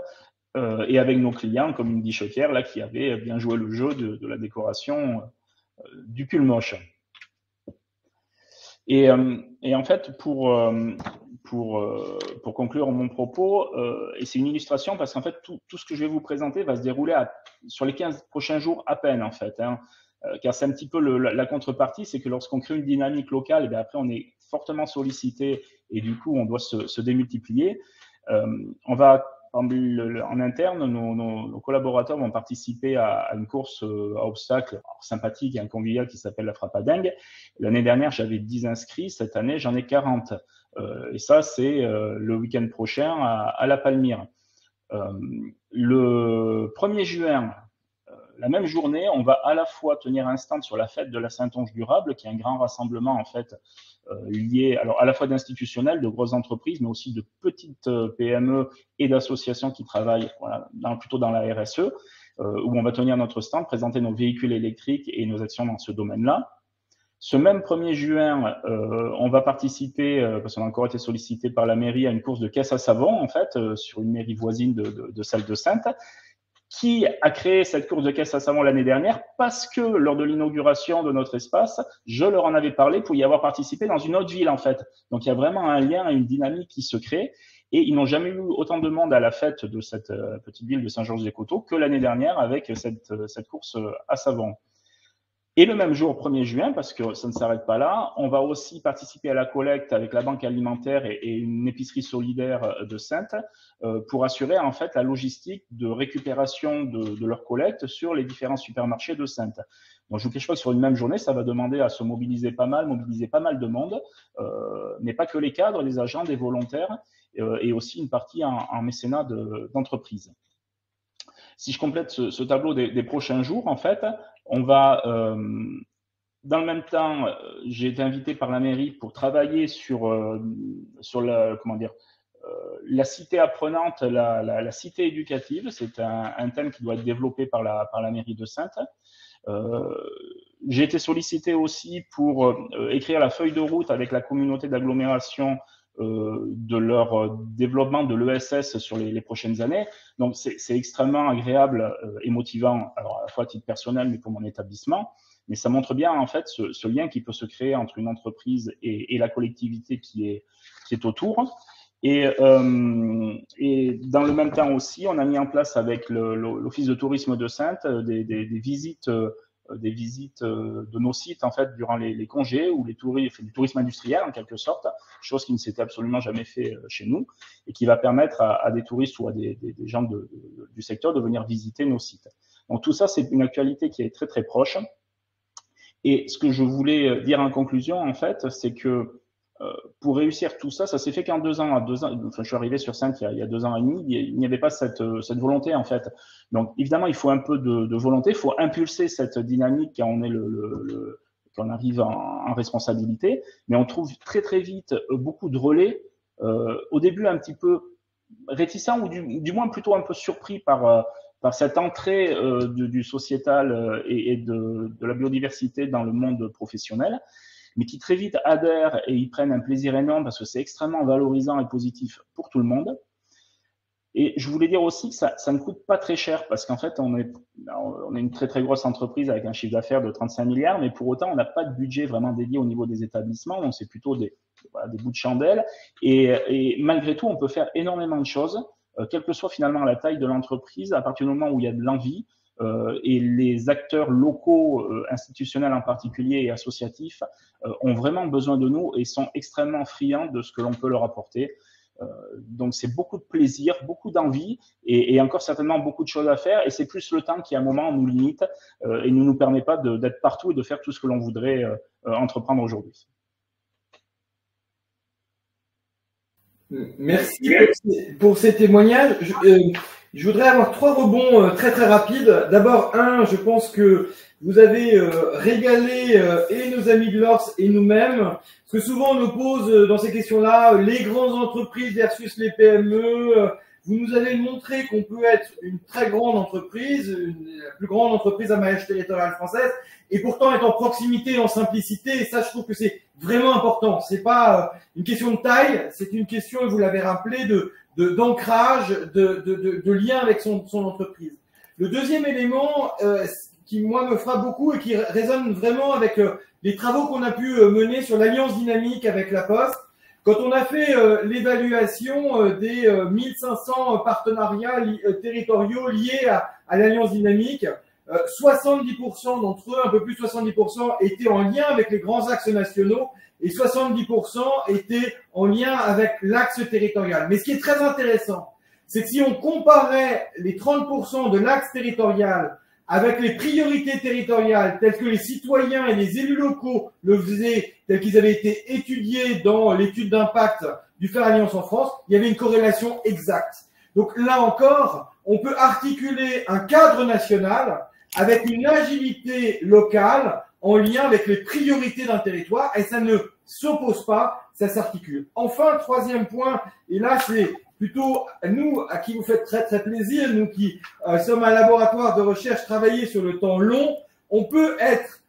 et avec nos clients, comme une guichetière là, qui avait bien joué le jeu de la décoration du pull moche. Et en fait, pour pour conclure mon propos, et c'est une illustration parce qu'en fait, tout ce que je vais vous présenter va se dérouler sur les 15 prochains jours à peine, en fait. Hein. Car c'est un petit peu la contrepartie, c'est que lorsqu'on crée une dynamique locale, et bien après, on est fortement sollicité et du coup, on doit se démultiplier. On va, en interne, nos collaborateurs vont participer à une course à obstacles sympathique et conviviale qui s'appelle la Frappadingue. L'année dernière, j'avais 10 inscrits. Cette année, j'en ai 40. Et ça, c'est le week-end prochain à La Palmyre. Le 1er juin, la même journée, on va à la fois tenir un stand sur la fête de la Saintonge durable, qui est un grand rassemblement en fait lié, alors à la fois d'institutionnels, de grosses entreprises, mais aussi de petites PME et d'associations qui travaillent plutôt dans la RSE, où on va tenir notre stand, présenter nos véhicules électriques et nos actions dans ce domaine-là. Ce même 1er juin, on va participer, parce qu'on a encore été sollicité par la mairie, à une course de caisse à savon, en fait, sur une mairie voisine de celle de Saintes, qui a créé cette course de caisse à savon l'année dernière parce que lors de l'inauguration de notre espace, je leur en avais parlé pour y avoir participé dans une autre ville, en fait. Donc, il y a vraiment un lien et une dynamique qui se crée. Et ils n'ont jamais eu autant de monde à la fête de cette petite ville de Saint-Georges-des-Coteaux que l'année dernière avec cette course à savon. Et le même jour, 1er juin, parce que ça ne s'arrête pas là, on va aussi participer à la collecte avec la Banque alimentaire et une épicerie solidaire de Saintes pour assurer en fait la logistique de récupération de leur collecte sur les différents supermarchés de Saintes. Donc je vous cache pas que sur une même journée, ça va demander à se mobiliser pas mal de monde, mais pas que les cadres, les agents, des volontaires et aussi une partie en mécénat d'entreprise. Si je complète ce tableau des prochains jours, en fait, on va, dans le même temps, j'ai été invité par la mairie pour travailler sur la cité apprenante, la cité éducative. C'est un thème qui doit être développé par la mairie de Saintes. J'ai été sollicité aussi pour écrire la feuille de route avec la communauté d'agglomération de leur développement de l'ESS sur les prochaines années. Donc, c'est extrêmement agréable et motivant, alors à la fois à titre personnel, mais pour mon établissement. Mais ça montre bien, en fait, ce lien qui peut se créer entre une entreprise et la collectivité qui est autour. Et dans le même temps aussi, on a mis en place avec l'Office de tourisme de Saintes des visites de nos sites en fait durant les congés ou du tourisme industriel en quelque sorte, chose qui ne s'était absolument jamais fait chez nous et qui va permettre à des touristes ou à des gens du secteur de venir visiter nos sites. Donc tout ça, c'est une actualité qui est très très proche. Et ce que je voulais dire en conclusion en fait, c'est que pour réussir tout ça, ça s'est fait qu'en 2 ans. Enfin, je suis arrivé sur Saintes il y a 2 ans et demi. Il n'y avait pas cette volonté en fait. Donc évidemment, il faut un peu de volonté. Il faut impulser cette dynamique quand on est quand on arrive en responsabilité. Mais on trouve très très vite beaucoup de relais. Au début, un petit peu réticents ou du moins plutôt un peu surpris par cette entrée du sociétal et de la biodiversité dans le monde professionnel, mais qui très vite adhèrent et ils prennent un plaisir énorme parce que c'est extrêmement valorisant et positif pour tout le monde. Et je voulais dire aussi que ça ne coûte pas très cher parce qu'en fait, on est une très très grosse entreprise avec un chiffre d'affaires de 35 milliards, mais pour autant, on n'a pas de budget vraiment dédié au niveau des établissements, donc c'est plutôt des bouts de chandelle. Et malgré tout, on peut faire énormément de choses, quelle que soit finalement la taille de l'entreprise, à partir du moment où il y a de l'envie. Et les acteurs locaux, institutionnels en particulier et associatifs, ont vraiment besoin de nous et sont extrêmement friands de ce que l'on peut leur apporter. Donc c'est beaucoup de plaisir, beaucoup d'envie et encore certainement beaucoup de choses à faire. Et c'est plus le temps qui à un moment nous limite et ne nous permet pas d'être partout et de faire tout ce que l'on voudrait entreprendre aujourd'hui. Merci pour ces témoignages. Je voudrais avoir 3 rebonds très très rapides. D'abord, je pense que vous avez régalé et nos amis de l'Ors et nous-mêmes. Parce que souvent on nous pose dans ces questions-là les grandes entreprises versus les PME. Vous nous avez montré qu'on peut être une très grande entreprise, la plus grande entreprise à maillage territorial française, et pourtant être en proximité et en simplicité. Et ça, je trouve que c'est vraiment important. C'est pas une question de taille, c'est une question, et vous l'avez rappelé, d'ancrage, de lien avec son entreprise. Le deuxième élément qui, moi, me frappe beaucoup et qui résonne vraiment avec les travaux qu'on a pu mener sur l'alliance dynamique avec la Poste, Quand on a fait l'évaluation des 1500 partenariats territoriaux liés à l'Alliance Dynamique, 70% d'entre eux, un peu plus de 70%, étaient en lien avec les grands axes nationaux et 70% étaient en lien avec l'axe territorial. Mais ce qui est très intéressant, c'est que si on comparait les 30% de l'axe territorial avec les priorités territoriales telles que les citoyens et les élus locaux le faisaient, telles qu'ils avaient été étudiés dans l'étude d'impact du Faire Alliance en France, il y avait une corrélation exacte. Donc là encore, on peut articuler un cadre national avec une agilité locale en lien avec les priorités d'un territoire, et ça ne s'oppose pas, ça s'articule. Enfin, troisième point, et là c'est plutôt nous à qui vous faites très très plaisir, nous qui sommes un laboratoire de recherche travaillé sur le temps long, on peut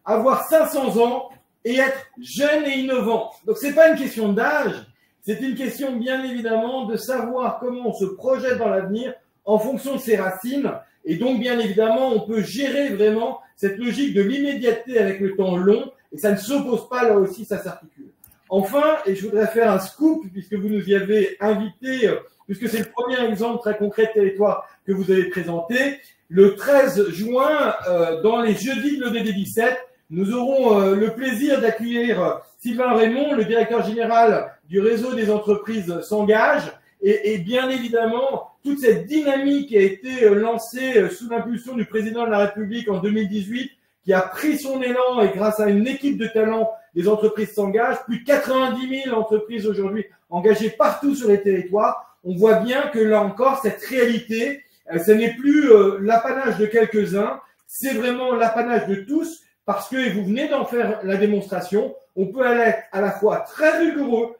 avoir 500 ans et être jeune et innovant. Donc c'est pas une question d'âge, c'est une question bien évidemment de savoir comment on se projette dans l'avenir en fonction de ses racines. Et donc, bien évidemment, on peut gérer vraiment cette logique de l'immédiateté avec le temps long, et ça ne s'oppose pas, là aussi, ça s'articule. Enfin, et je voudrais faire un scoop, puisque vous nous y avez invité, puisque c'est le premier exemple très concret de territoire que vous avez présenté, le 13 juin, dans les jeudis de l'EDD 17, nous aurons le plaisir d'accueillir Sylvain Raymond, le directeur général du réseau des entreprises S'engage, et bien évidemment, toute cette dynamique qui a été lancée sous l'impulsion du président de la République en 2018, qui a pris son élan et grâce à une équipe de talents, les entreprises s'engagent. Plus de 90 000 entreprises aujourd'hui engagées partout sur les territoires. On voit bien que là encore, cette réalité, ce n'est plus l'apanage de quelques-uns, c'est vraiment l'apanage de tous, parce que, et vous venez d'en faire la démonstration, on peut être à la fois très rigoureux,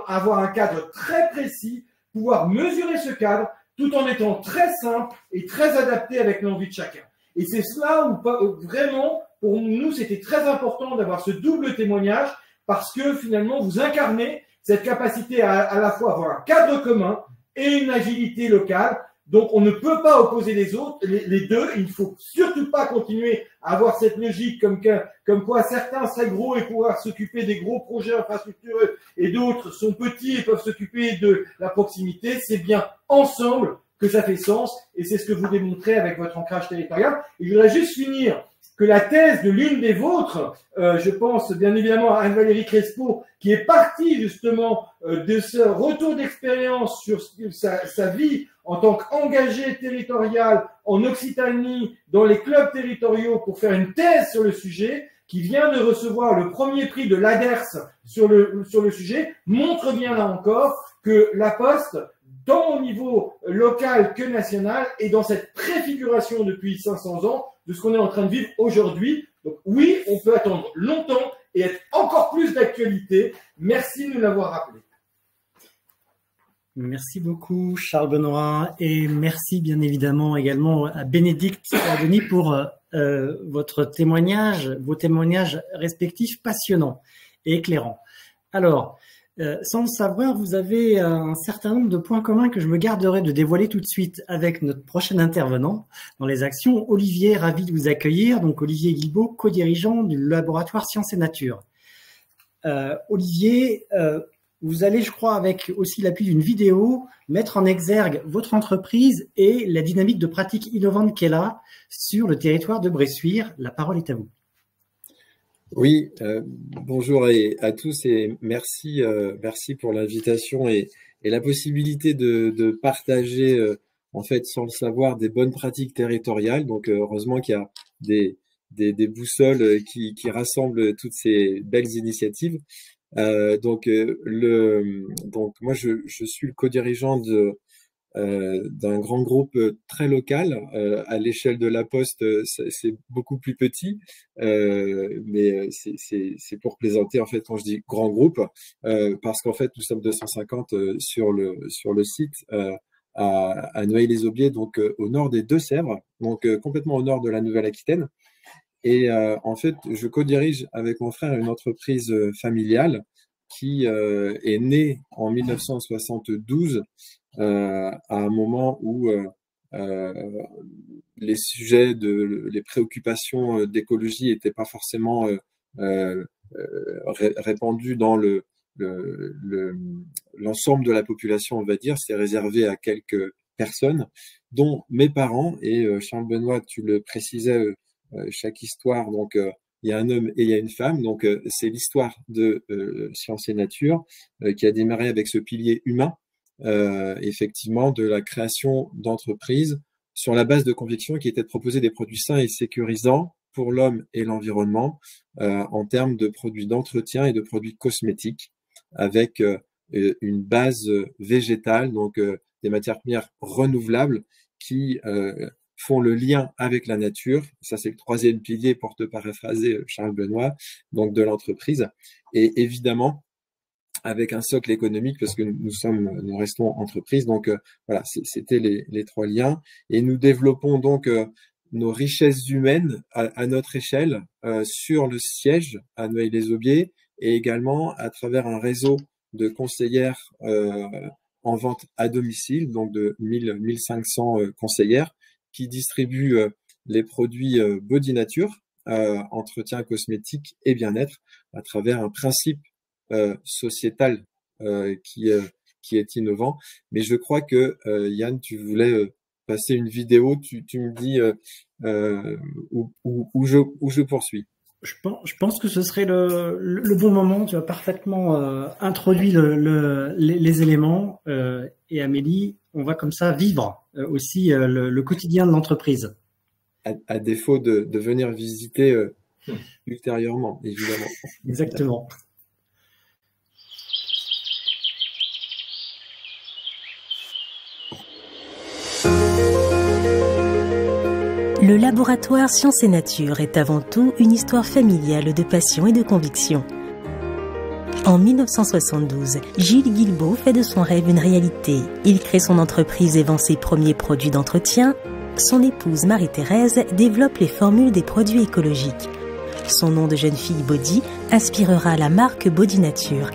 avoir un cadre très précis, pouvoir mesurer ce cadre tout en étant très simple et très adapté avec l'envie de chacun. Et c'est cela où vraiment, pour nous, c'était très important d'avoir ce double témoignage parce que finalement, vous incarnez cette capacité à la fois avoir un cadre commun et une agilité locale. Donc, on ne peut pas opposer les deux. Il ne faut surtout pas continuer à avoir cette logique comme quoi certains seraient gros et pouvoir s'occuper des gros projets infrastructureux et d'autres sont petits et peuvent s'occuper de la proximité. C'est bien ensemble que ça fait sens et c'est ce que vous démontrez avec votre ancrage territorial. Et je voudrais juste finir que la thèse de l'une des vôtres, je pense bien évidemment à Anne-Valérie Crespo, qui est partie justement de ce retour d'expérience sur sa vie en tant qu'engagé territorial en Occitanie, dans les clubs territoriaux pour faire une thèse sur le sujet, qui vient de recevoir le premier prix de l'ADERS sur le sujet, montre bien là encore que la Poste, tant au niveau local que national, est dans cette préfiguration depuis 500 ans de ce qu'on est en train de vivre aujourd'hui. Donc oui, on peut attendre longtemps et être encore plus d'actualité. Merci de nous l'avoir rappelé. Merci beaucoup Charles Benoît et merci bien évidemment également à Bénédicte Denis pour vos témoignages respectifs passionnants et éclairants. Alors, sans le savoir, vous avez un certain nombre de points communs que je me garderai de dévoiler tout de suite avec notre prochain intervenant dans les actions. Olivier, ravi de vous accueillir. Donc Olivier Guilbault, co-dirigeant du laboratoire Sciences et Nature. Olivier, vous allez, je crois, avec aussi l'appui d'une vidéo, mettre en exergue votre entreprise et la dynamique de pratique innovante qu'elle a sur le territoire de Bressuire. La parole est à vous. Oui, bonjour à tous et merci pour l'invitation et la possibilité de partager, en fait, sans le savoir, des bonnes pratiques territoriales. Donc, heureusement qu'il y a des boussoles qui rassemblent toutes ces belles initiatives. Donc moi je suis le co-dirigeant d'un grand groupe très local. À l'échelle de la Poste, c'est beaucoup plus petit, mais c'est pour plaisanter en fait quand je dis grand groupe, parce qu'en fait nous sommes 250 sur le site à Noailles-les-Aubiers, donc au nord des Deux-Sèvres, donc complètement au nord de la Nouvelle-Aquitaine. Et en fait, je co-dirige avec mon frère une entreprise familiale qui est née en 1972 à un moment où les sujets les préoccupations d'écologie n'étaient pas forcément répandus dans l'ensemble de la population, on va dire, c'est réservé à quelques personnes, dont mes parents. Et Charles Benoît, tu le précisais, chaque histoire, donc il y a un homme et il y a une femme. Donc c'est l'histoire de Science et Nature qui a démarré avec ce pilier humain, effectivement, de la création d'entreprises sur la base de convictions qui était de proposer des produits sains et sécurisants pour l'homme et l'environnement en termes de produits d'entretien et de produits cosmétiques, avec une base végétale, donc des matières premières renouvelables qui font le lien avec la nature. Ça, c'est le troisième pilier, pour te paraphraser Charles Benoît, donc de l'entreprise. Et évidemment, avec un socle économique, parce que nous restons entreprise. Donc voilà, c'était les trois liens. Et nous développons donc nos richesses humaines à notre échelle sur le siège à Noailles-les-Aubiers, et également à travers un réseau de conseillères en vente à domicile, donc de 1500 conseillères qui distribuent les produits Body Nature, entretien cosmétique et bien-être, à travers un principe sociétal qui est innovant. Mais je crois que Yann, tu voulais passer une vidéo, tu me dis où je poursuis. Je pense que ce serait le bon moment. Tu as parfaitement introduit les éléments. Et Amélie, on va comme ça vivre aussi le quotidien de l'entreprise. À défaut de venir visiter ultérieurement, évidemment. Exactement. Le laboratoire Science et Nature est avant tout une histoire familiale de passion et de conviction. En 1972, Gilles Guilbeault fait de son rêve une réalité. Il crée son entreprise et vend ses premiers produits d'entretien. Son épouse Marie-Thérèse développe les formules des produits écologiques. Son nom de jeune fille Body inspirera la marque Body Nature.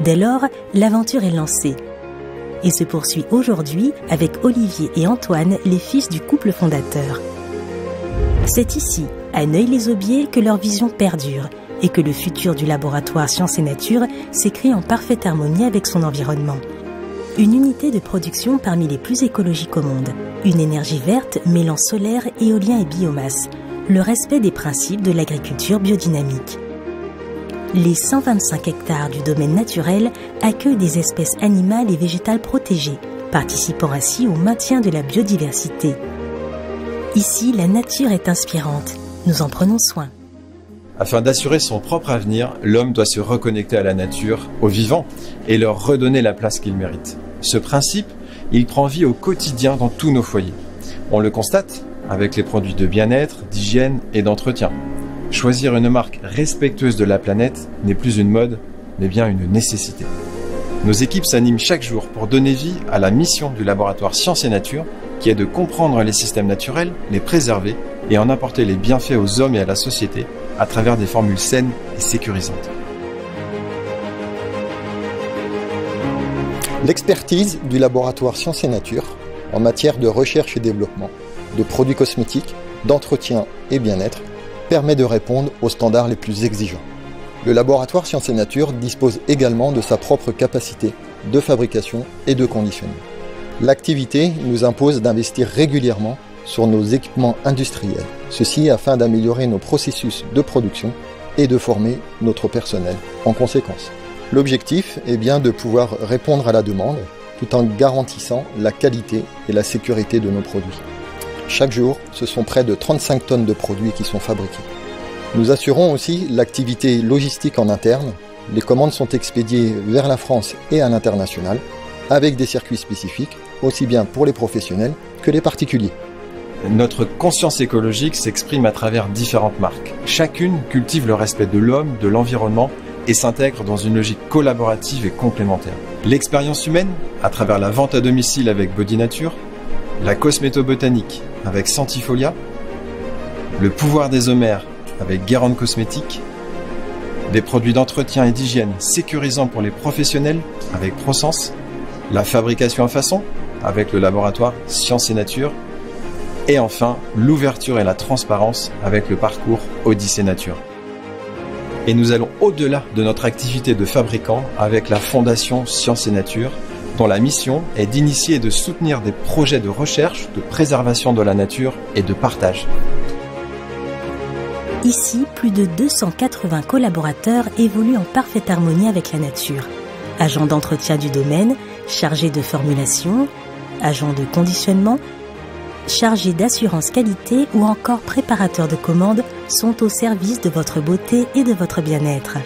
Dès lors, l'aventure est lancée et se poursuit aujourd'hui avec Olivier et Antoine, les fils du couple fondateur. C'est ici, à Noailles-les-Aubiers, que leur vision perdure et que le futur du laboratoire Science et Nature s'écrit en parfaite harmonie avec son environnement. Une unité de production parmi les plus écologiques au monde, une énergie verte mêlant solaire, éolien et biomasse, le respect des principes de l'agriculture biodynamique. Les 125 hectares du domaine naturel accueillent des espèces animales et végétales protégées, participant ainsi au maintien de la biodiversité. Ici, la nature est inspirante. Nous en prenons soin. Afin d'assurer son propre avenir, l'homme doit se reconnecter à la nature, aux vivants, et leur redonner la place qu'ils méritent. Ce principe, il prend vie au quotidien dans tous nos foyers. On le constate avec les produits de bien-être, d'hygiène et d'entretien. Choisir une marque respectueuse de la planète n'est plus une mode, mais bien une nécessité. Nos équipes s'animent chaque jour pour donner vie à la mission du laboratoire Science et Nature, qui est de comprendre les systèmes naturels, les préserver et en apporter les bienfaits aux hommes et à la société à travers des formules saines et sécurisantes. L'expertise du laboratoire Science et Nature en matière de recherche et développement, de produits cosmétiques, d'entretien et bien-être permet de répondre aux standards les plus exigeants. Le laboratoire Science et Nature dispose également de sa propre capacité de fabrication et de conditionnement. L'activité nous impose d'investir régulièrement sur nos équipements industriels, ceci afin d'améliorer nos processus de production et de former notre personnel en conséquence. L'objectif est bien de pouvoir répondre à la demande tout en garantissant la qualité et la sécurité de nos produits. Chaque jour, ce sont près de 35 tonnes de produits qui sont fabriqués. Nous assurons aussi l'activité logistique en interne. Les commandes sont expédiées vers la France et à l'international, avec des circuits spécifiques, aussi bien pour les professionnels que les particuliers. Notre conscience écologique s'exprime à travers différentes marques. Chacune cultive le respect de l'homme, de l'environnement et s'intègre dans une logique collaborative et complémentaire. L'expérience humaine, à travers la vente à domicile avec Body Nature, la cosméto-botanique avec Santifolia, le pouvoir des homères avec Guérande Cosmétique, des produits d'entretien et d'hygiène sécurisants pour les professionnels avec ProSense, la fabrication à façon avec le laboratoire Science et Nature, et enfin l'ouverture et la transparence avec le parcours Odyssée Nature. Et nous allons au-delà de notre activité de fabricant avec la Fondation Sciences et Nature, dont la mission est d'initier et de soutenir des projets de recherche, de préservation de la nature et de partage. Ici, plus de 280 collaborateurs évoluent en parfaite harmonie avec la nature. Agents d'entretien du domaine, chargés de formulation, agents de conditionnement, chargés d'assurance qualité ou encore préparateurs de commandes sont au service de votre beauté et de votre bien-être.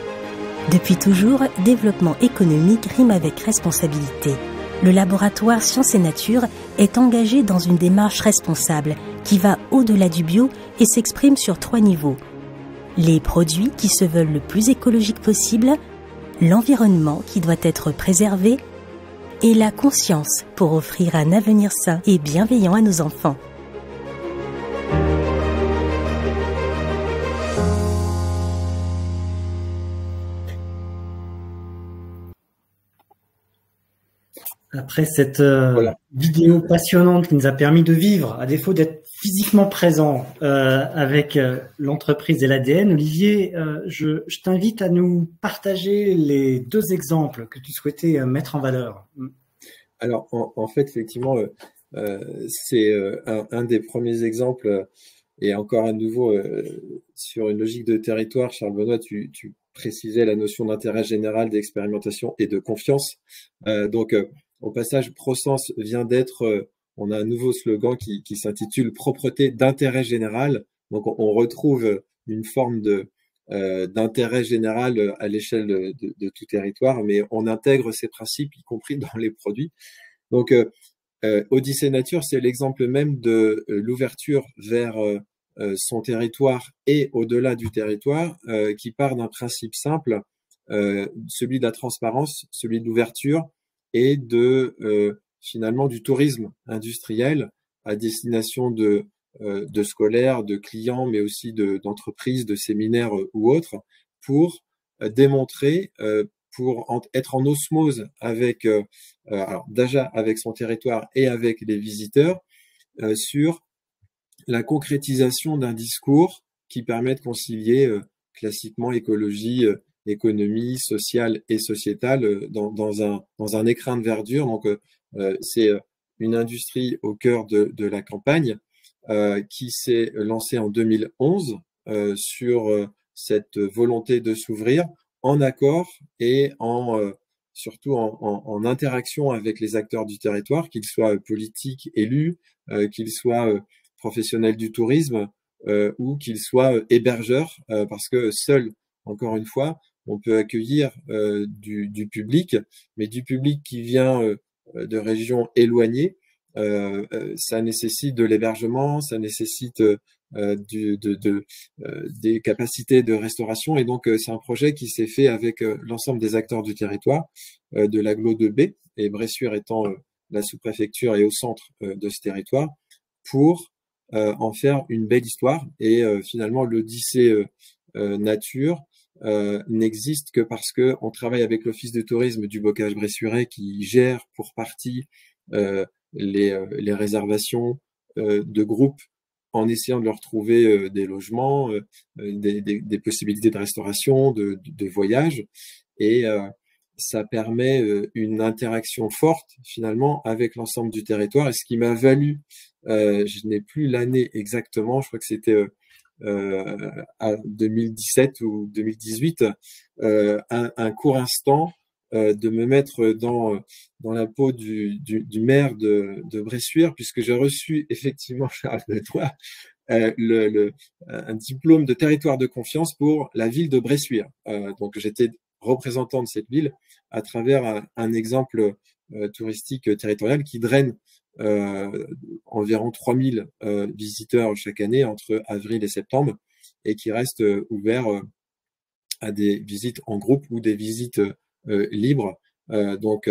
Depuis toujours, développement économique rime avec responsabilité. Le laboratoire Sciences et Nature est engagé dans une démarche responsable qui va au-delà du bio et s'exprime sur 3 niveaux. Les produits qui se veulent le plus écologiques possible, l'environnement qui doit être préservé et la conscience pour offrir un avenir sain et bienveillant à nos enfants. Après cette vidéo passionnante qui nous a permis de vivre, à défaut d'être physiquement présent avec l'entreprise et l'ADN, Olivier, je t'invite à nous partager les 2 exemples que tu souhaitais mettre en valeur. Alors, en fait, effectivement, c'est un des premiers exemples, et encore à nouveau, sur une logique de territoire. Charles Benoît, tu précisais la notion d'intérêt général, d'expérimentation et de confiance. Donc, au passage, ProSense vient d'être, on a un nouveau slogan qui s'intitule « Propreté d'intérêt général ». Donc, on retrouve une forme d'intérêt général à l'échelle de tout territoire, mais on intègre ces principes, y compris dans les produits. Donc, Odyssée Nature, c'est l'exemple même de l'ouverture vers son territoire et au-delà du territoire, qui part d'un principe simple, celui de la transparence, celui de l'ouverture, et finalement du tourisme industriel à destination de scolaires, de clients, mais aussi d'entreprises, de séminaires ou autres, pour démontrer, pour être en osmose avec, alors déjà avec son territoire et avec les visiteurs, sur la concrétisation d'un discours qui permet de concilier classiquement écologie, économie sociale et sociétale dans un écrin de verdure. Donc, c'est une industrie au cœur de la campagne qui s'est lancée en 2011 sur cette volonté de s'ouvrir en accord et surtout en interaction avec les acteurs du territoire, qu'ils soient politiques, élus, qu'ils soient professionnels du tourisme ou qu'ils soient hébergeurs, parce que seul, encore une fois, on peut accueillir du public, mais du public qui vient de régions éloignées, ça nécessite de l'hébergement, ça nécessite des capacités de restauration, et donc c'est un projet qui s'est fait avec l'ensemble des acteurs du territoire, de l'agglo de B, et Bressuire étant la sous-préfecture et au centre de ce territoire, pour en faire une belle histoire. Et finalement, l'Odyssée Nature n'existe que parce que on travaille avec l'Office de tourisme du Bocage bressuirais qui gère pour partie les réservations de groupes en essayant de leur trouver des logements, des possibilités de restauration, de voyage, et ça permet une interaction forte finalement avec l'ensemble du territoire, et ce qui m'a valu, je n'ai plus l'année exactement, je crois que c'était à 2017 ou 2018, un court instant de me mettre dans la peau du maire de Bressuire, puisque j'ai reçu effectivement, Charles Benoît, un diplôme de territoire de confiance pour la ville de Bressuire. Donc j'étais représentant de cette ville à travers un exemple touristique territorial qui draine environ 3000 visiteurs chaque année entre avril et septembre, et qui reste ouvert à des visites en groupe ou des visites libres, donc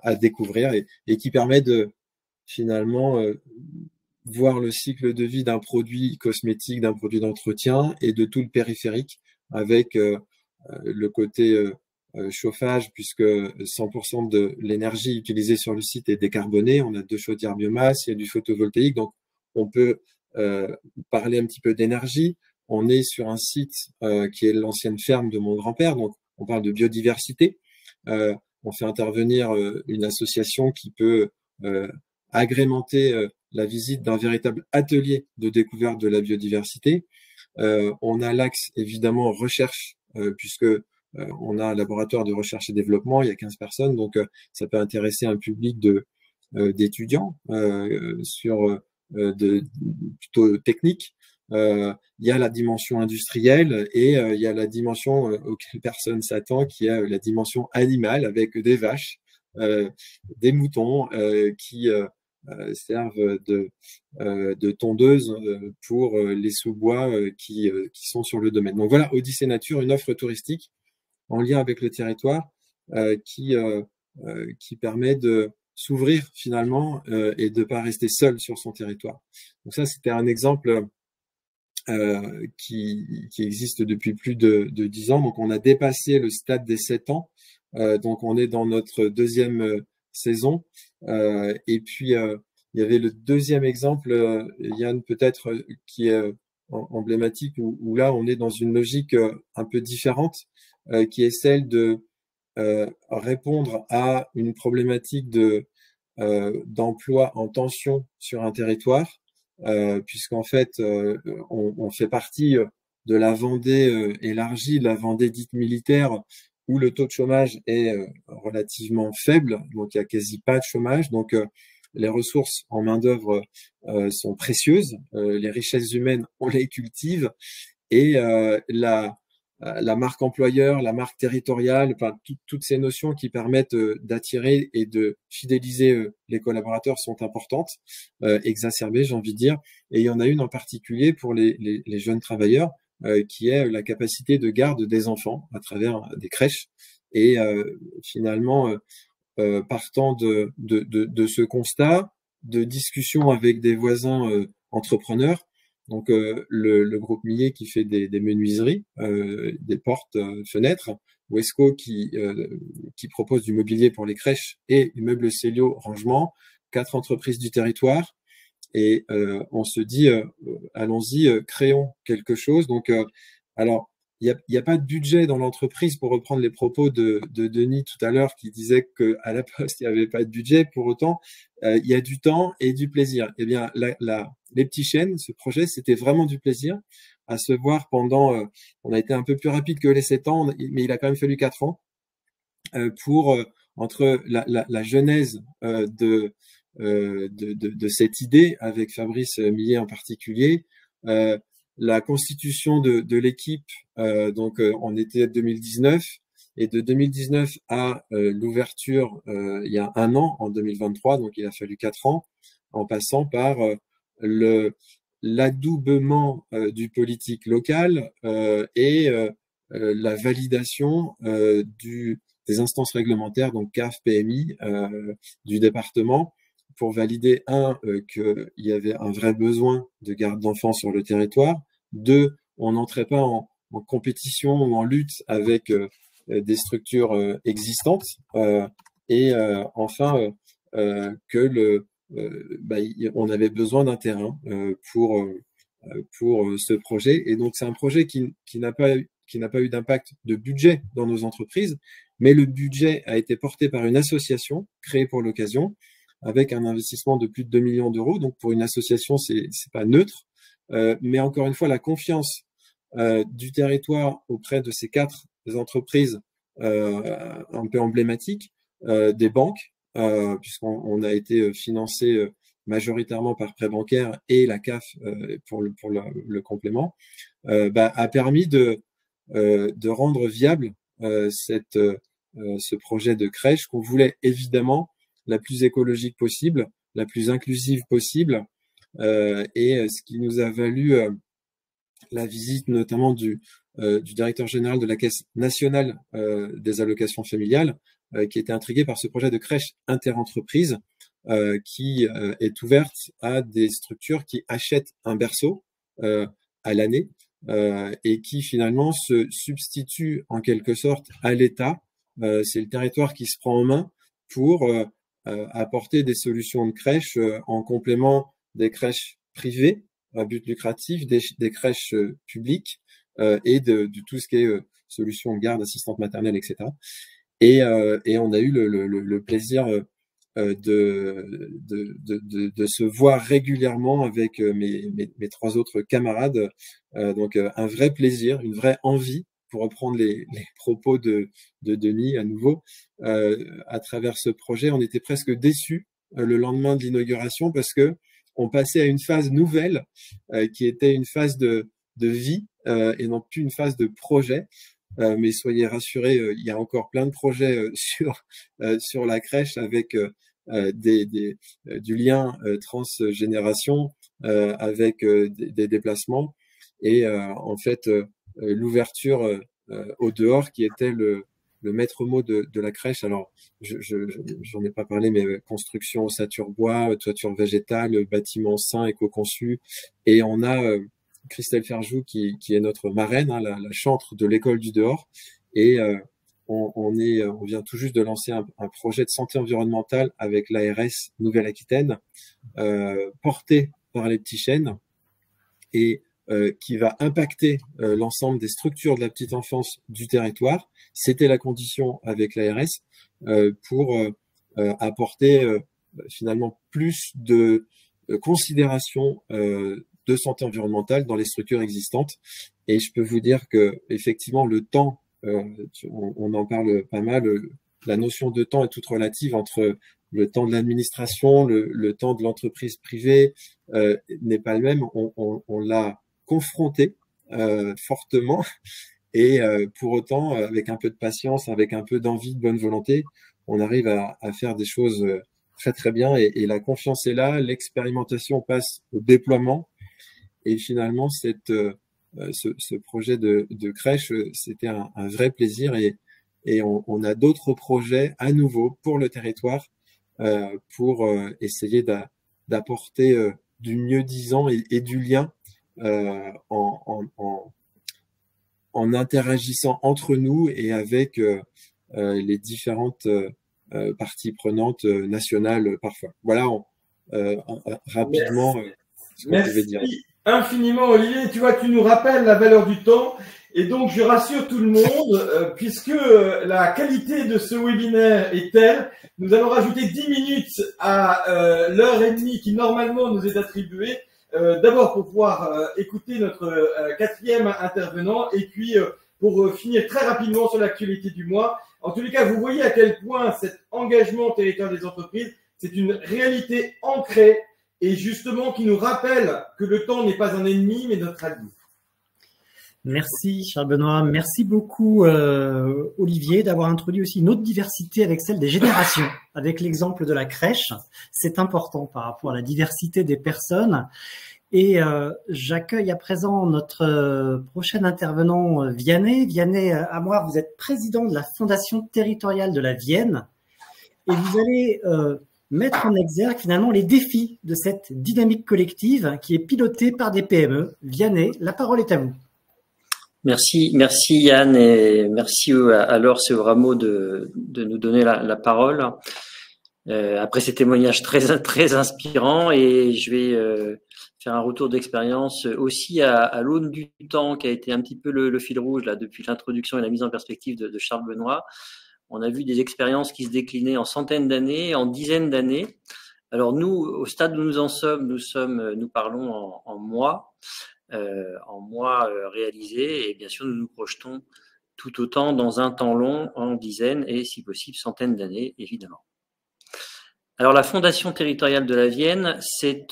à découvrir, et qui permet de finalement voir le cycle de vie d'un produit cosmétique, d'un produit d'entretien et de tout le périphérique, avec le côté chauffage, puisque 100% de l'énergie utilisée sur le site est décarbonée. On a 2 chaudières biomasse, il y a du photovoltaïque, donc on peut parler un petit peu d'énergie. on est sur un site qui est l'ancienne ferme de mon grand-père, donc on parle de biodiversité. On fait intervenir une association qui peut agrémenter la visite d'un véritable atelier de découverte de la biodiversité. On a l'axe évidemment recherche, puisque on a un laboratoire de recherche et développement, il y a 15 personnes, donc ça peut intéresser un public d'étudiants sur plutôt technique. Il y a la dimension industrielle et il y a la dimension auquel personne s'attend, qui est la dimension animale, avec des vaches, des moutons qui servent de tondeuse pour les sous-bois qui sont sur le domaine. Donc voilà, Odyssée Nature, une offre touristique en lien avec le territoire qui permet de s'ouvrir finalement et de ne pas rester seul sur son territoire. Donc ça, c'était un exemple qui existe depuis plus de 10 ans. Donc on a dépassé le stade des 7 ans. Donc on est dans notre deuxième saison. Et puis il y avait le deuxième exemple, Yann, peut-être, qui est emblématique, où là on est dans une logique un peu différente, qui est celle de répondre à une problématique d'emploi en tension sur un territoire, puisqu'en fait on fait partie de la Vendée élargie, de la Vendée dite militaire, où le taux de chômage est relativement faible, donc il n'y a quasi pas de chômage. Donc les ressources en main-d'œuvre sont précieuses, les richesses humaines, on les cultive, et la marque employeur, la marque territoriale, enfin toutes ces notions qui permettent d'attirer et de fidéliser les collaborateurs sont importantes, exacerbées, j'ai envie de dire. Et il y en a une en particulier pour les jeunes travailleurs, qui est la capacité de garde des enfants à travers des crèches. Et finalement, partant de ce constat, de discussion avec des voisins entrepreneurs, donc le groupe Millet qui fait des menuiseries, des portes, fenêtres, Wesco qui propose du mobilier pour les crèches, et Immeubles Célio rangement, 4 entreprises du territoire. Et on se dit, allons-y, créons quelque chose. Donc, alors, il n'y a pas de budget dans l'entreprise, pour reprendre les propos de Denis tout à l'heure, qui disait qu'à la Poste, il n'y avait pas de budget. Pour autant, il y a du temps et du plaisir. Eh bien, les petits chênes, ce projet, c'était vraiment du plaisir à se voir pendant, on a été un peu plus rapide que les 7 ans, mais il a quand même fallu 4 ans pour, entre la genèse de cette idée, avec Fabrice Millet en particulier, la constitution de l'équipe, donc on était 2019, et de 2019 à l'ouverture il y a 1 an, en 2023, donc il a fallu 4 ans, en passant par l'adoubement du politique local et la validation des instances réglementaires, donc CAF, PMI, du département, pour valider, qu'il y avait un vrai besoin de garde d'enfants sur le territoire. 2, on n'entrait pas en compétition ou en lutte avec des structures existantes. Et enfin, que on avait besoin d'un terrain pour ce projet. Et donc, c'est un projet qui n'a pas eu d'impact de budget dans nos entreprises, mais le budget a été porté par une association créée pour l'occasion, avec un investissement de plus de 2 millions d'euros. Donc, pour une association, c'est pas neutre. Mais encore une fois, la confiance du territoire auprès de ces 4 entreprises un peu emblématiques, des banques, puisqu'on a été financé majoritairement par prêt bancaire, et la CAF pour le complément, a permis de rendre viable ce projet de crèche qu'on voulait évidemment la plus écologique possible, la plus inclusive possible, et ce qui nous a valu la visite notamment du directeur général de la Caisse nationale des allocations familiales, qui était intrigué par ce projet de crèche interentreprise qui est ouverte à des structures qui achètent un berceau à l'année et qui finalement se substitue en quelque sorte à l'État. C'est le territoire qui se prend en main pour apporter des solutions de crèche en complément des crèches privées à but lucratif des crèches publiques et de tout ce qui est solution de garde, assistante maternelle, etc. Et on a eu le plaisir de se voir régulièrement avec mes 3 autres camarades. Donc un vrai plaisir, une vraie envie, pour reprendre les propos de Denis à nouveau, à travers ce projet. On était presque déçus le lendemain de l'inauguration parce que on passait à une phase nouvelle qui était une phase de vie et non plus une phase de projet. Mais soyez rassurés, il y a encore plein de projets sur la crèche avec du lien transgénération, avec des déplacements et en fait l'ouverture au dehors qui était le maître mot de la crèche. Alors j'en ai pas parlé, mais construction ossature bois, toiture végétale, bâtiment sain, éco-conçu, et on a Christelle Ferjou qui est notre marraine, hein, la chantre de l'école du dehors, et on vient tout juste de lancer un projet de santé environnementale avec l'ARS Nouvelle-Aquitaine, porté par les petits chênes, et qui va impacter l'ensemble des structures de la petite enfance du territoire. C'était la condition avec l'ARS pour apporter finalement plus de considération de santé environnementale dans les structures existantes. Et je peux vous dire que effectivement le temps, on en parle pas mal, la notion de temps est toute relative entre le temps de l'administration, le temps de l'entreprise privée n'est pas le même. On l'a confronté fortement, et pour autant, avec un peu de patience, avec un peu d'envie, de bonne volonté, on arrive à faire des choses très très bien, et la confiance est là, l'expérimentation passe au déploiement, et finalement ce projet de crèche, c'était un vrai plaisir, et on a d'autres projets à nouveau pour le territoire pour essayer d'apporter du mieux-disant et du lien en interagissant entre nous et avec les différentes parties prenantes nationales parfois. Voilà rapidement ce qu'on pouvait dire. Merci infiniment, Olivier. Tu vois, tu nous rappelles la valeur du temps. Et donc, je rassure tout le monde, puisque la qualité de ce webinaire est telle, nous allons rajouter 10 minutes à l'heure et demie qui normalement nous est attribuée. D'abord pour pouvoir écouter notre 4e intervenant, et puis pour finir très rapidement sur l'actualité du mois. En tous les cas, vous voyez à quel point cet engagement territorial des entreprises, c'est une réalité ancrée et justement qui nous rappelle que le temps n'est pas un ennemi mais notre allié. Merci Charles Benoît, merci beaucoup Olivier d'avoir introduit aussi une autre diversité avec celle des générations, avec l'exemple de la crèche. C'est important par rapport à la diversité des personnes. Et j'accueille à présent notre prochain intervenant, Vianney. Vianney Amoir, vous êtes président de la Fondation territoriale de la Vienne, et vous allez mettre en exergue finalement les défis de cette dynamique collective qui est pilotée par des PME. Vianney, la parole est à vous. Merci Yann, et merci à Laure Sevrameau de nous donner la parole. Après ces témoignages très inspirants, et je vais faire un retour d'expérience aussi à l'aune du temps, qui a été un petit peu le fil rouge là depuis l'introduction et la mise en perspective de Charles Benoît. On a vu des expériences qui se déclinaient en centaines d'années, en dizaines d'années. Alors nous, au stade où nous en sommes, nous parlons en mois. Réalisés, et bien sûr nous nous projetons tout autant dans un temps long, en dizaines et si possible centaines d'années évidemment. Alors la Fondation territoriale de la Vienne, c'est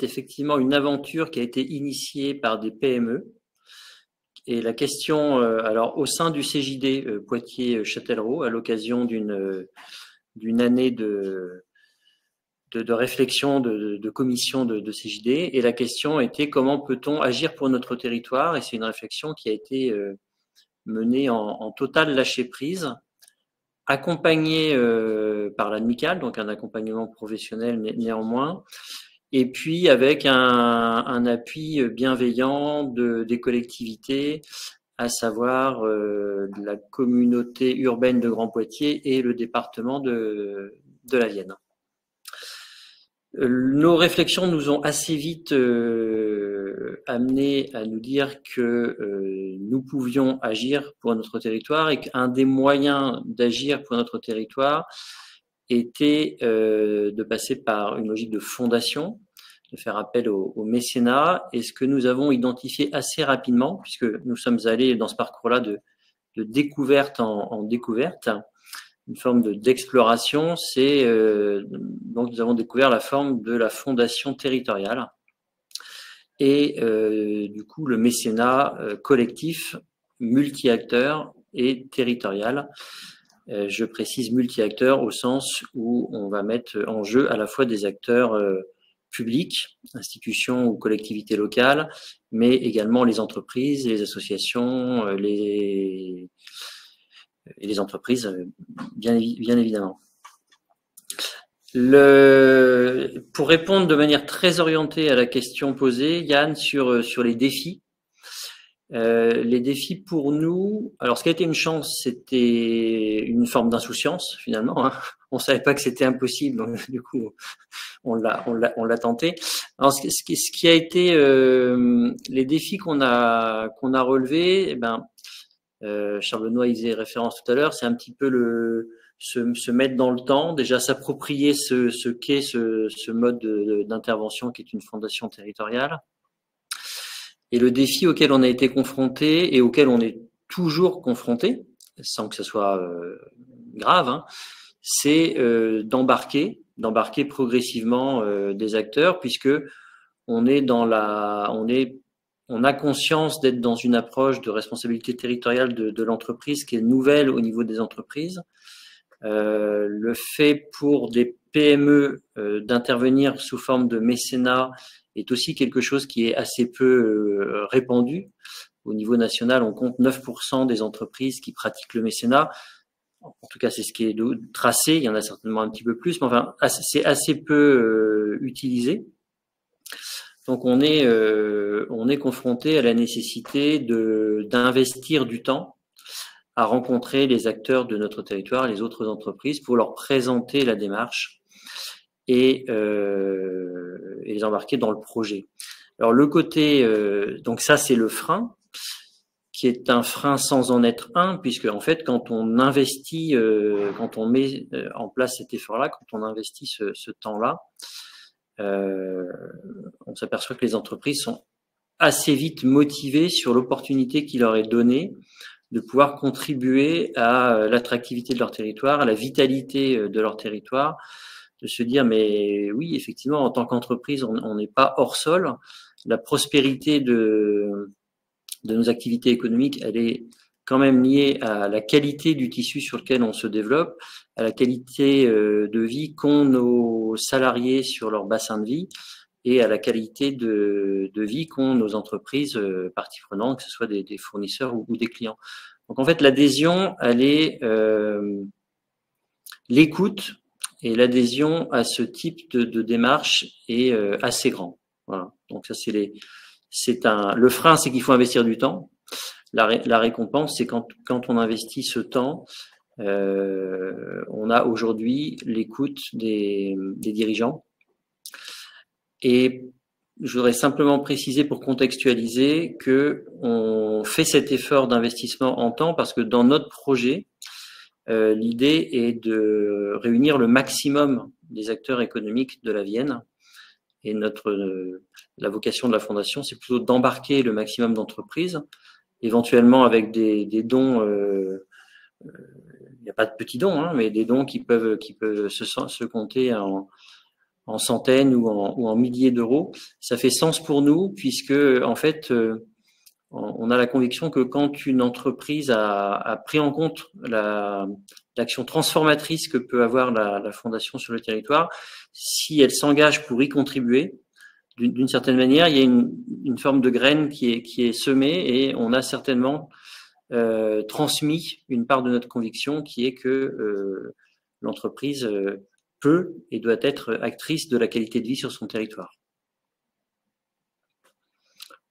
effectivement une aventure qui a été initiée par des PME, et la question, alors au sein du CJD Poitiers-Châtellerault, à l'occasion d'une année de réflexion, de commission de CJD, et la question était comment peut-on agir pour notre territoire, et c'est une réflexion qui a été menée en totale lâcher-prise, accompagnée par l'ADMICAL, donc un accompagnement professionnel néanmoins, et puis avec un appui bienveillant des collectivités, à savoir la communauté urbaine de Grand Poitiers et le département de la Vienne. Nos réflexions nous ont assez vite amené à nous dire que nous pouvions agir pour notre territoire et qu'un des moyens d'agir pour notre territoire était de passer par une logique de fondation, de faire appel au mécénat. Et ce que nous avons identifié assez rapidement, puisque nous sommes allés dans ce parcours-là de découverte en découverte, une forme d'exploration, c'est donc nous avons découvert la forme de la fondation territoriale et du coup le mécénat collectif, multi-acteurs et territorial. Je précise multi-acteurs au sens où on va mettre en jeu à la fois des acteurs publics, institutions ou collectivités locales, mais également les entreprises, les associations, et les entreprises, bien évidemment. Pour répondre de manière très orientée à la question posée, Yann, sur les défis. Les défis pour nous, alors ce qui a été une chance, c'était une forme d'insouciance finalement. Hein. On savait pas que c'était impossible, donc du coup on l'a tenté. Alors ce qui a été les défis qu'on a relevés, Charles Benoît y faisait référence tout à l'heure, c'est un petit peu se mettre dans le temps, déjà s'approprier ce qu'est ce mode d'intervention qui est une fondation territoriale. Et le défi auquel on a été confronté et auquel on est toujours confronté, sans que ce soit grave, hein, c'est d'embarquer progressivement des acteurs, puisque on a conscience d'être dans une approche de responsabilité territoriale de l'entreprise qui est nouvelle au niveau des entreprises. Le fait pour des PME d'intervenir sous forme de mécénat est aussi quelque chose qui est assez peu répandu. Au niveau national, on compte 9% des entreprises qui pratiquent le mécénat. En tout cas, c'est ce qui est tracé. Il y en a certainement un petit peu plus, mais enfin, c'est assez peu utilisé. Donc, on est confronté à la nécessité d'investir du temps à rencontrer les acteurs de notre territoire, les autres entreprises, pour leur présenter la démarche et les embarquer dans le projet. Alors le côté, donc ça c'est le frein, qui est un frein sans en être un, puisque en fait quand on investit, quand on met en place cet effort-là, quand on investit ce temps-là, on s'aperçoit que les entreprises sont assez vite motivées sur l'opportunité qui leur est donnée de pouvoir contribuer à l'attractivité de leur territoire, à la vitalité de leur territoire, de se dire mais oui, effectivement, en tant qu'entreprise, on n'est pas hors sol. La prospérité de nos activités économiques, elle est quand même liée à la qualité du tissu sur lequel on se développe, à la qualité de vie qu'ont nos salariés sur leur bassin de vie et à la qualité de vie qu'ont nos entreprises parties prenantes, que ce soit des fournisseurs ou des clients. Donc en fait, l'adhésion, elle est l'écoute et l'adhésion à ce type de démarche est assez grand. Voilà. Donc ça, le frein, c'est qu'il faut investir du temps. La récompense, c'est quand on investit ce temps, on a aujourd'hui l'écoute des dirigeants. Et je voudrais simplement préciser pour contextualiser que on fait cet effort d'investissement en temps parce que dans notre projet, l'idée est de réunir le maximum des acteurs économiques de la Vienne. Et la vocation de la fondation, c'est plutôt d'embarquer le maximum d'entreprises, éventuellement avec des dons. Il n'y a pas de petits dons, hein, mais des dons qui peuvent se compter en centaines ou en milliers d'euros. Ça fait sens pour nous puisque en fait, on a la conviction que quand une entreprise a pris en compte l'action transformatrice que peut avoir la fondation sur le territoire, si elle s'engage pour y contribuer, d'une certaine manière, il y a une forme de graine qui est semée et on a certainement transmis une part de notre conviction qui est que l'entreprise peut et doit être actrice de la qualité de vie sur son territoire.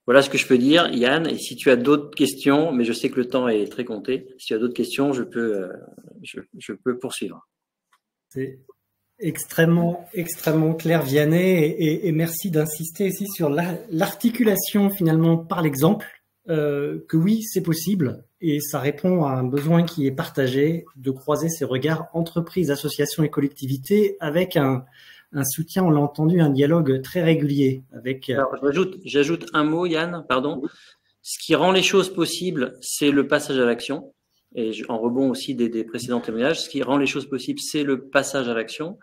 Voilà ce que je peux dire, Yann. Et si tu as d'autres questions, mais je sais que le temps est très compté, si tu as d'autres questions, je peux poursuivre. C'est Extrêmement clair, Vianney, et merci d'insister ici sur l'articulation finalement par l'exemple, que oui, c'est possible, et ça répond à un besoin qui est partagé de croiser ces regards entreprises, associations et collectivités avec un soutien, on l'a entendu, un dialogue très régulier avec. Alors, j'ajoute un mot, Yann, pardon. Ce qui rend les choses possibles, c'est le passage à l'action. Et en rebond aussi des précédents témoignages, ce qui rend les choses possibles, c'est le passage à l'action.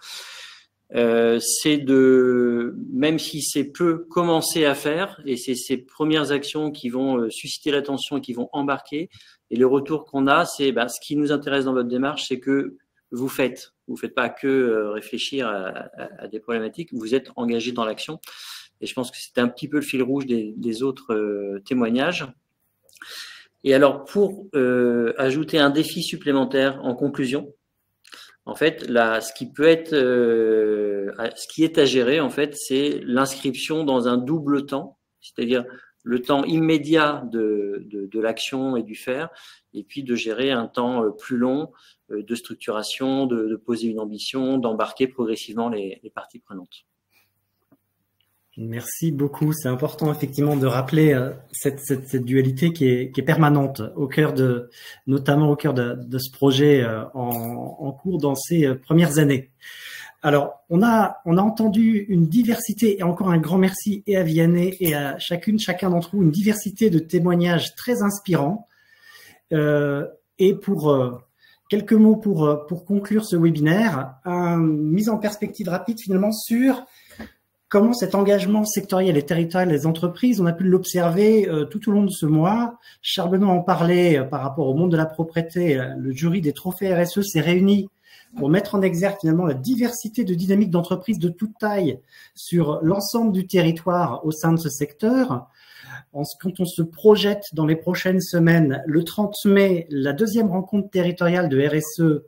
C'est même si c'est peu, commencer à faire, et c'est ces premières actions qui vont susciter l'attention et qui vont embarquer. Et le retour qu'on a, c'est ce qui nous intéresse dans votre démarche, c'est que vous faites pas que réfléchir à des problématiques, vous êtes engagé dans l'action. Et je pense que c'était un petit peu le fil rouge des autres témoignages. Et alors, pour ajouter un défi supplémentaire en conclusion, en fait, ce qui est à gérer, en fait, c'est l'inscription dans un double temps, c'est-à-dire le temps immédiat de l'action et du faire, et puis de gérer un temps plus long de structuration, de poser une ambition, d'embarquer progressivement les parties prenantes. Merci beaucoup. C'est important effectivement de rappeler cette dualité qui est permanente notamment au cœur de ce projet en cours dans ces premières années. Alors, on a entendu une diversité, et encore un grand merci et à Vianney et à chacun d'entre vous, une diversité de témoignages très inspirants. Et pour quelques mots pour conclure ce webinaire, une mise en perspective rapide finalement sur comment cet engagement sectoriel et territorial des entreprises, on a pu l'observer tout au long de ce mois. Charles Benoît en parlait par rapport au monde de la propriété. Le jury des trophées RSE s'est réuni pour mettre en exergue finalement la diversité de dynamiques d'entreprises de toute taille sur l'ensemble du territoire au sein de ce secteur. Quand on se projette dans les prochaines semaines, le 30 mai, la deuxième rencontre territoriale de RSE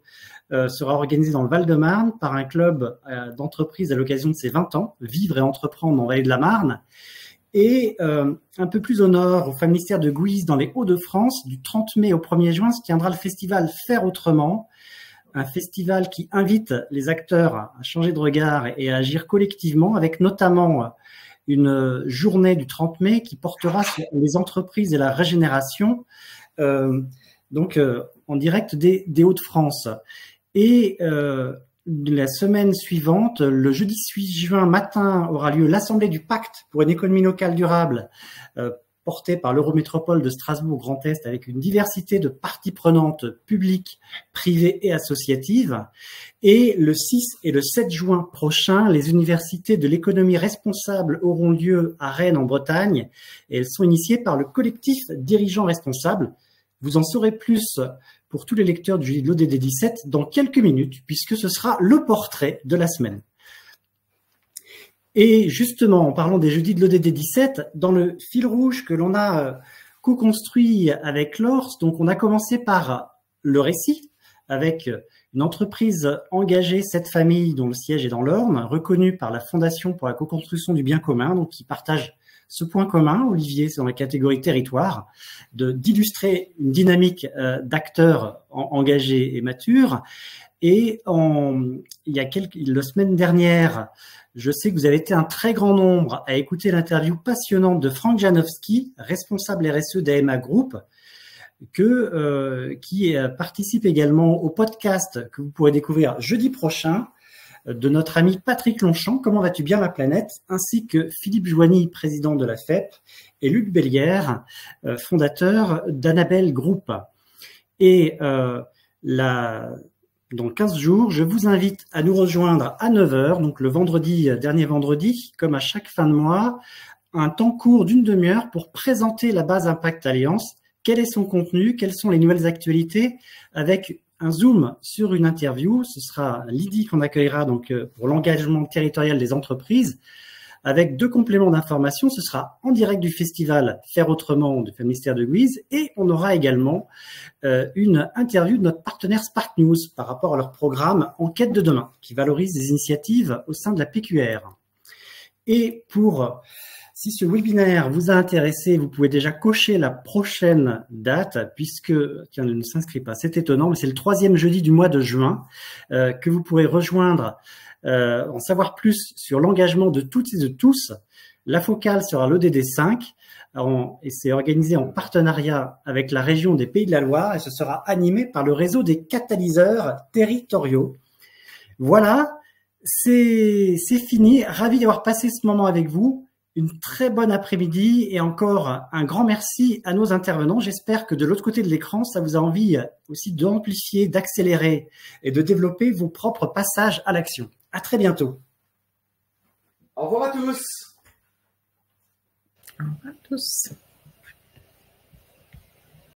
sera organisée dans le Val-de-Marne par un club d'entreprises à l'occasion de ses 20 ans, Vivre et Entreprendre en Vallée de la Marne. Et un peu plus au nord, au Famistère de Guise, dans les Hauts-de-France, du 30 mai au 1er juin, se tiendra le festival Faire Autrement, un festival qui invite les acteurs à changer de regard et à agir collectivement, avec notamment une journée du 30 mai qui portera sur les entreprises et la régénération, en direct des Hauts-de-France. Et la semaine suivante, le jeudi 8 juin matin, aura lieu l'Assemblée du Pacte pour une économie locale durable, portée par l'Eurométropole de Strasbourg-Grand Est, avec une diversité de parties prenantes publiques, privées et associatives. Et le 6 et le 7 juin prochain, les universités de l'économie responsable auront lieu à Rennes en Bretagne, et elles sont initiées par le collectif Dirigeants Responsables. Vous en saurez plus pour tous les lecteurs du jeudi de l'ODD 17 dans quelques minutes, puisque ce sera le portrait de la semaine. Et justement, en parlant des jeudis de l'ODD 17, dans le fil rouge que l'on a co-construit avec l'ORS, donc on a commencé par le récit, avec une entreprise engagée, cette famille dont le siège est dans l'Orne, reconnue par la Fondation pour la co-construction du bien commun, donc qui partage ce point commun, Olivier, c'est dans la catégorie territoire, d'illustrer une dynamique d'acteurs engagés et matures. Et la semaine dernière, je sais que vous avez été un très grand nombre à écouter l'interview passionnante de Franck Janowski, responsable RSE d'AMA Group, qui participe également au podcast que vous pourrez découvrir jeudi prochain, de notre ami Patrick Longchamp, Comment vas-tu bien ma planète, ainsi que Philippe Joigny, président de la FEP, et Luc Bellière, fondateur d'Annabelle Group. Et dans 15 jours, je vous invite à nous rejoindre à 9h, donc le dernier vendredi, comme à chaque fin de mois, un temps court d'une demi-heure pour présenter la base Impact Alliance. Quel est son contenu? Quelles sont les nouvelles actualités? Avec un zoom sur une interview. Ce sera Lydie qu'on accueillera donc pour l'engagement territorial des entreprises, avec 2 compléments d'information. Ce sera en direct du festival Faire Autrement du Famistère de Guise, et on aura également une interview de notre partenaire Spark News par rapport à leur programme Enquête de demain, qui valorise des initiatives au sein de la PQR. Et pour Si ce webinaire vous a intéressé, vous pouvez déjà cocher la prochaine date puisque, tiens, elle ne s'inscrit pas, c'est étonnant, mais c'est le 3e jeudi du mois de juin que vous pourrez rejoindre, en savoir plus sur l'engagement de toutes et de tous. La focale sera l'ODD 5 et c'est organisé en partenariat avec la région des Pays de la Loire et ce sera animé par le réseau des catalyseurs territoriaux. Voilà, c'est fini. Ravi d'avoir passé ce moment avec vous. Une très bonne après-midi et encore un grand merci à nos intervenants. J'espère que de l'autre côté de l'écran, ça vous a envie aussi d'amplifier, d'accélérer et de développer vos propres passages à l'action. À très bientôt. Au revoir à tous. Au revoir à tous.